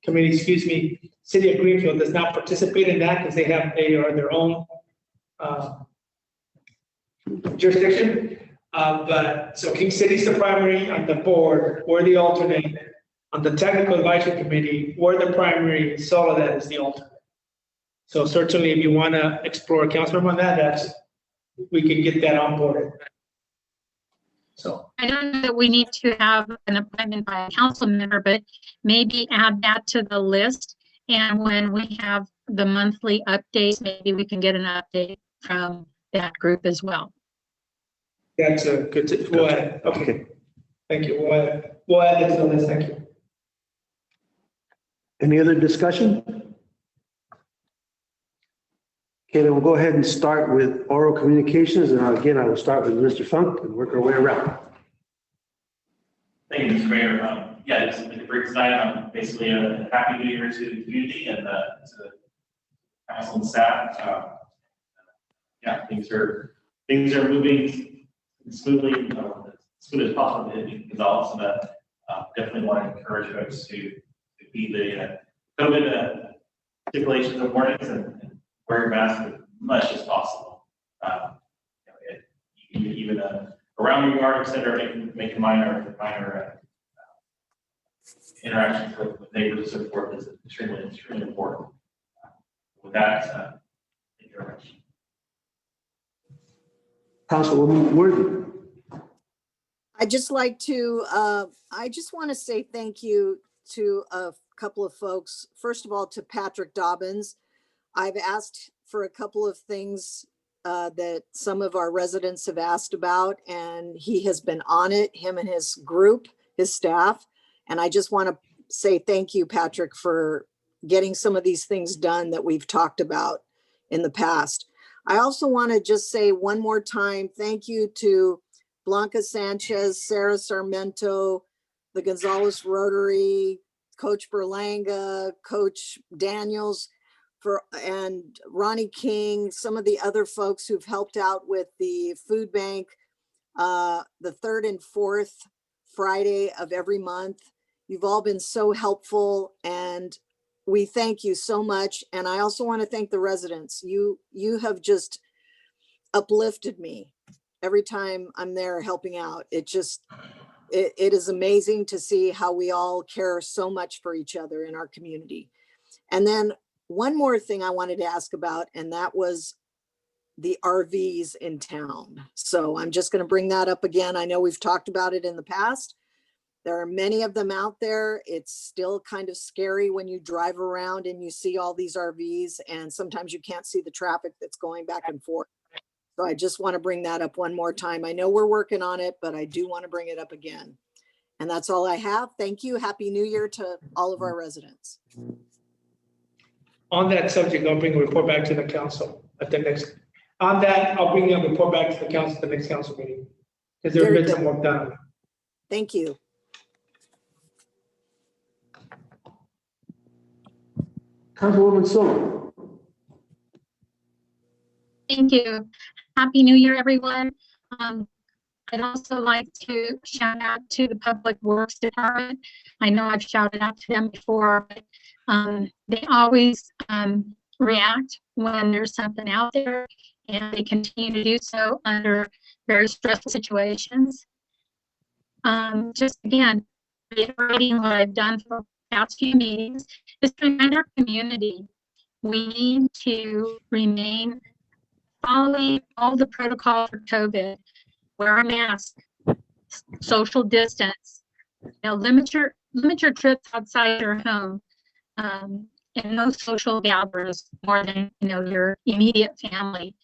Committee, City of Greenfield does not participate in that because they are their own jurisdiction. But so King City's the primary on the board, we're the alternate. On the technical advisory committee, we're the primary, Soledad is the alternate. So certainly if you want to explore a council member on that, we can get that on board. So I don't know that we need to have an appointment by a council member, but maybe add that to the list. And when we have the monthly updates, maybe we can get an update from that group as well. That's a good tip. We'll add, okay. Thank you. We'll add it to the list. Thank you. Any other discussion? Okay, then we'll go ahead and start with oral communications. And again, I will start with Mr. Funk and work our way around. Thank you, Mr. Mayor. Yeah, it's a great tonight. Basically a happy new year to the community and to the council and staff. Yeah, things are moving smoothly, as smooth as possible in Gonzales. And definitely want to encourage folks to be the COVID stipulations of warnings and wear your mask as much as possible. Even around your yard, etc., making minor interactions with neighbors and so forth is extremely important. With that, thank you very much. Councilwoman Worthy. I just want to say thank you to a couple of folks. First of all, to Patrick Dobbins. I've asked for a couple of things that some of our residents have asked about, and he has been on it, him and his group, his staff. And I just want to say thank you, Patrick, for getting some of these things done that we've talked about in the past. I also want to just say one more time, thank you to Blanca Sanchez, Sarah Sarmiento, the Gonzales Rotary, Coach Berlanga, Coach Daniels, and Ronnie King, some of the other folks who've helped out with the food bank, the third and fourth Friday of every month. You've all been so helpful, and we thank you so much. And I also want to thank the residents. You have just uplifted me every time I'm there helping out. It is amazing to see how we all care so much for each other in our community. And then one more thing I wanted to ask about, and that was the RVs in town. So I'm just going to bring that up again. I know we've talked about it in the past. There are many of them out there. It's still kind of scary when you drive around and you see all these RVs, and sometimes you can't see the traffic that's going back and forth. So I just want to bring that up one more time. I know we're working on it, but I do want to bring it up again. And that's all I have. Thank you. Happy New Year to all of our residents. On that subject, I'll bring a report back to the council at the next, on that, I'll bring a report back to the council at the next council meeting. Because there's Very been good. some work done. Thank you. Councilwoman Sullivan. Thank you. Happy New Year, everyone. I'd also like to shout out to the Public Works Department. I know I've shouted out to them before, but they always react when there's something out there, and they continue to do so under very stressful situations. Just again, reiterating what I've done for the past few meetings, just to remind our community, we need to remain following all the protocols for COVID. Wear a mask, social distance, limit your trips outside your home, and no social gatherings more than your immediate family.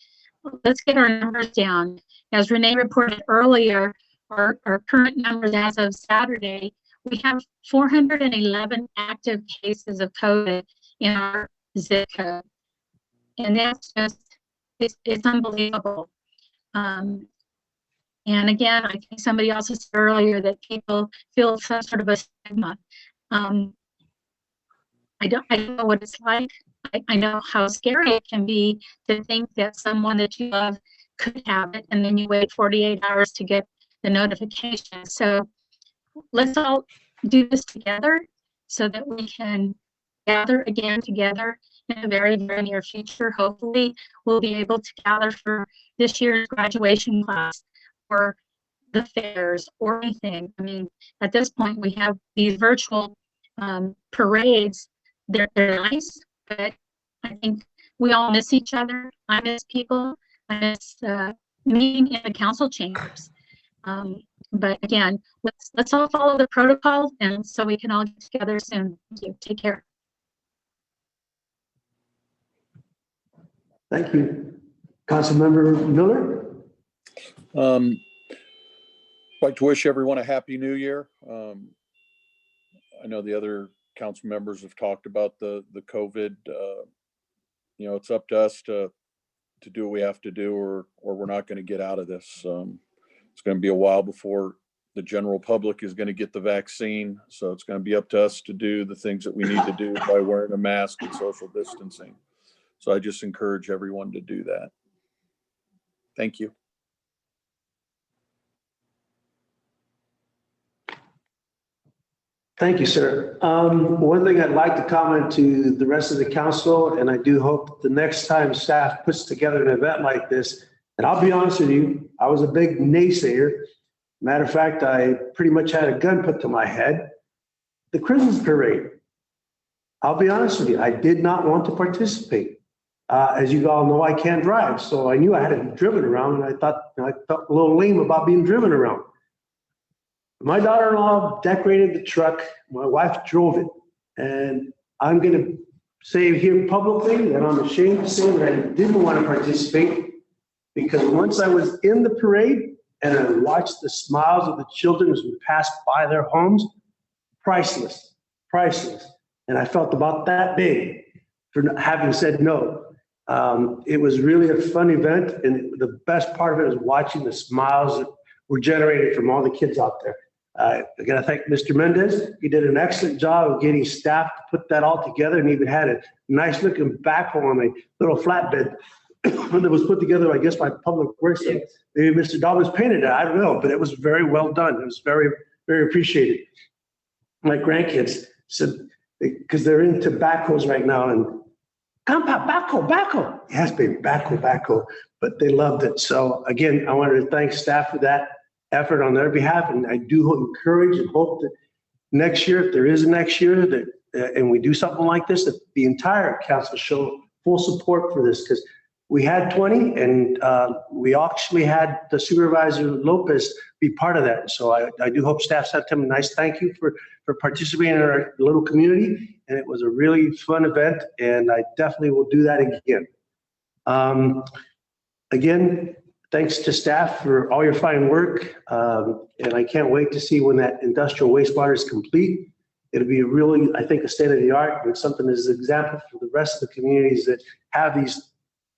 Let's get our numbers down. As Renee reported earlier, our current numbers as of Saturday, we have 411 active cases of COVID in our zip code, and that's just it's unbelievable. And again, I think somebody else said earlier that people feel some sort of a stigma. I don't know what it's like. I know how scary it can be to think that someone that you love could have it, and then you wait 48 hours to get the notification. So let's all do this together so that we can gather again together in the very, very near future. Hopefully, we'll be able to gather for this year's graduation class, or the fairs, or anything. I mean, at this point, we have these virtual parades. They're nice, but I think we all miss each other. I miss people. I miss meeting in the council chambers. But again, let's all follow the protocol, and so we can all get together soon. Thank you. Take care. Thank you. Councilmember Miller. Like to wish everyone a happy new year. I know the other council members have talked about the COVID. It's up to us to do what we have to do, or we're not going to get out of this. It's going to be a while before the general public is going to get the vaccine. So it's going to be up to us to do the things that we need to do by wearing a mask and social distancing. So I just encourage everyone to do that. Thank you. Thank you, sir. One thing I'd like to comment to the rest of the council, and I do hope the next time staff puts together an event like this, and I'll be honest with you, I was a big naysayer. Matter of fact, I pretty much had a gun put to my head. The Christmas parade, I'll be honest with you, I did not want to participate. As you all know, I can't drive, so I knew I had to be driven around, and I thought I felt a little lame about being driven around. My daughter-in-law decorated the truck. My wife drove it. And I'm going to say here publicly that I'm ashamed to say that I didn't want to participate, because once I was in the parade and I watched the smiles of the children as we passed by their homes, priceless, priceless. And I felt about that big for having said no. It was really a fun event. And the best part of it is watching the smiles that were generated from all the kids out there. I got to thank Mr. Mendez. He did an excellent job of getting staff to put that all together, and even had a nice looking backhoe on a little flatbed that was put together, I guess, by Public Works. Maybe Mr. Dobbins painted it. I don't know, but it was very well done. It was very, very appreciated. My grandkids said, because they're in tobaccos right now and tobacco. Yes, baby, tobacco. But they loved it. So again, I wanted to thank staff for that effort on their behalf. And I do encourage and hope that next year, if there is a next year, that and we do something like this, that the entire council show full support for this, because we had 20 and we actually had the Supervisor Lopez be part of that. So I do hope staff sent him a nice thank you for participating in our little community. And it was a really fun event, and I definitely will do that again. Again, thanks to staff for all your fine work. And I can't wait to see when that industrial wastewater is complete. It'll be really, I think, a state of the art, but something as an example for the rest of the communities that have these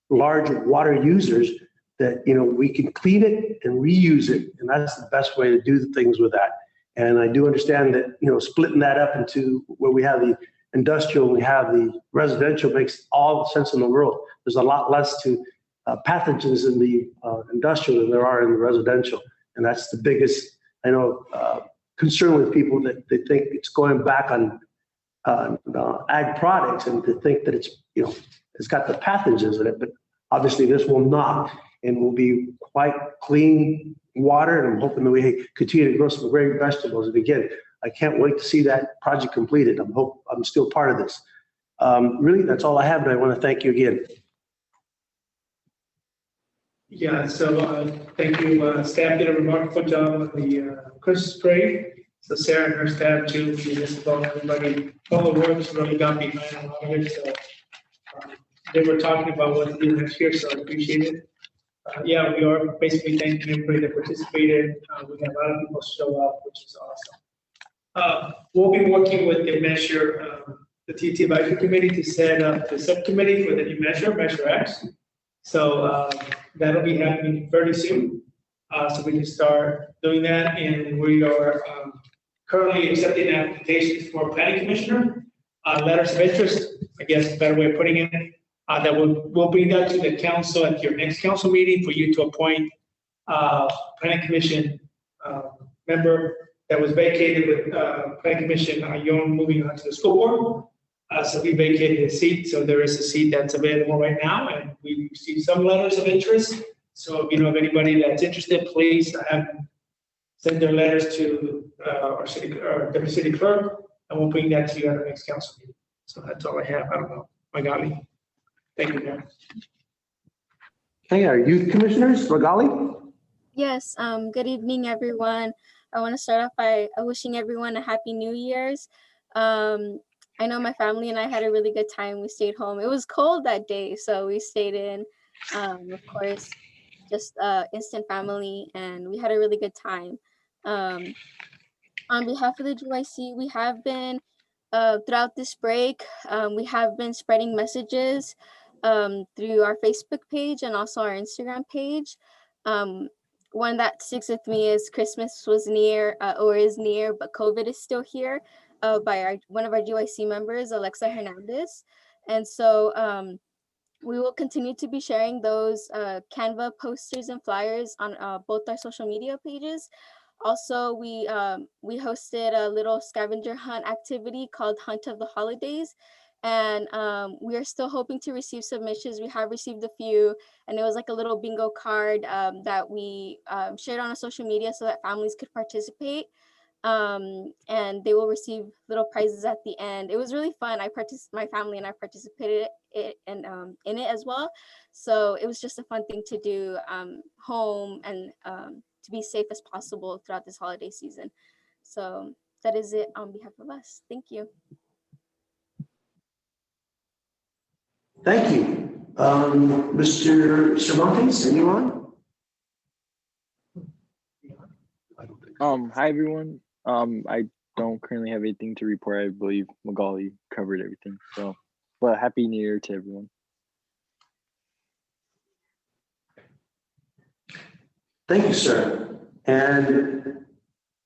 large water users, that, you know, we can clean it and reuse it. And that's the best way to do the things with that. And I do understand that, you know, splitting that up into where we have the industrial, we have the residential makes all the sense in the world. There's a lot less to pathogens in the industrial than there are in the residential. And that's the biggest, I know, concern with people, that they think it's going back on ag products, and to think that it's, you know, it's got the pathogens in it, but obviously this will not, and will be quite clean water. And I'm hoping that we continue to grow some great vegetables. And again, I can't wait to see that project completed. I'm still part of this. Really, that's all I have, but I want to thank you again. Yeah, so thank you. Staff did a remarkable job on the Christmas parade. So Sarah and her staff, too, everybody, all the works really got behind a lot of it. So they were talking about what to do next year, so I appreciate it. Yeah, we are basically thanking everybody that participated. We had a lot of people show up, which is awesome. We'll be working with the measure, the TT Advisory Committee, to set up the subcommittee for the new measure, Measure X. So that'll be happening very soon. So we can start doing that. And we are currently accepting applications for planning commissioner, letters of interest, I guess a better way of putting it. That we'll bring that to the council at your next council meeting for you to appoint planning commission member that was vacated with planning commission Yon moving on to the school board. So we vacated a seat. So there is a seat that's available right now, and we received some letters of interest. So if you know of anybody that's interested, please send their letters to our deputy city clerk, and we'll bring that to you at our next council meeting. So that's all I have. I don't know. Magali. Thank you, Mayor. Okay, our youth commissioners, Magali? Yes, good evening, everyone. I want to start off by wishing everyone a happy New Year's. I know my family and I had a really good time. We stayed home. It was cold that day, so we stayed in. Of course, just instant family, and we had a really good time. On behalf of the GYC, we have been, throughout this break, we have been spreading messages through our Facebook page and also our Instagram page. One that sticks with me is Christmas was near or is near, but COVID is still here, by one of our GYC members, Alexa Hernandez. And so we will continue to be sharing those Canva posters and flyers on both our social media pages. Also, we hosted a little scavenger hunt activity called Hunt of the Holidays. And we are still hoping to receive submissions. We have received a few, and it was like a little bingo card that we shared on our social media so that families could participate. And they will receive little prizes at the end. It was really fun. My family and I participated in it as well. So it was just a fun thing to do home, and to be safe as possible throughout this holiday season. So that is it on behalf of us. Thank you. Thank you. Mr. Cervantes, anyone? Hi, everyone. I don't currently have anything to report. I believe Magali covered everything. So, but Happy New Year to everyone. Thank you, sir. And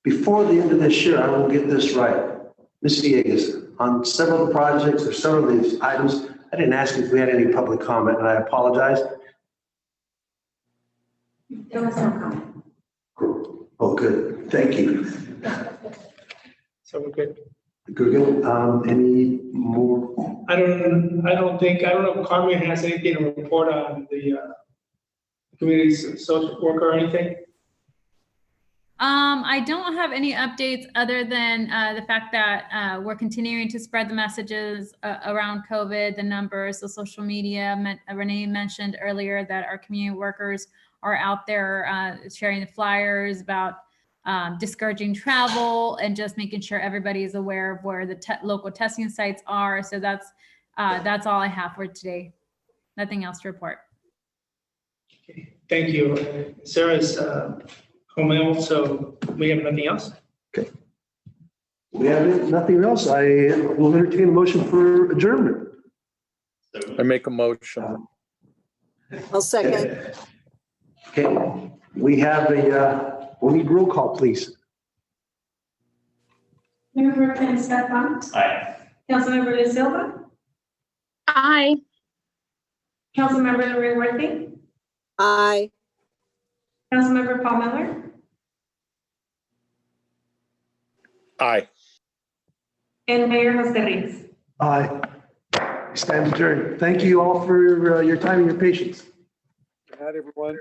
before the end of this year, I will get this right. Ms. Villegas, on several projects or several of these items, I didn't ask if we had any public comment, and I apologize. There was no comment. Oh, good. Thank you. So we're good. Good. Any more? I don't know if Carmen has anything to report on the community social worker or anything. I don't have any updates other than the fact that we're continuing to spread the messages around COVID, the numbers, the social media. Renee mentioned earlier that our community workers are out there sharing the flyers about discouraging travel and just making sure everybody is aware of where the local testing sites are. So that's all I have for today. Nothing else to report. Okay, thank you. Sarah's home, so we have nothing else. Okay. We have nothing else. I will entertain a motion for adjournment. I make a motion. I'll second. Okay, we have we need roll call, please. Member Pro Tem Scott Bont. Aye. Councilmember De Silva. Aye. Councilmember Lori Worthy. Aye. Councilmember Paul Miller. Aye. And Mayor Jose Reyes. Aye. Stand adjourned. Thank you all for your time and your patience. Good night, everyone.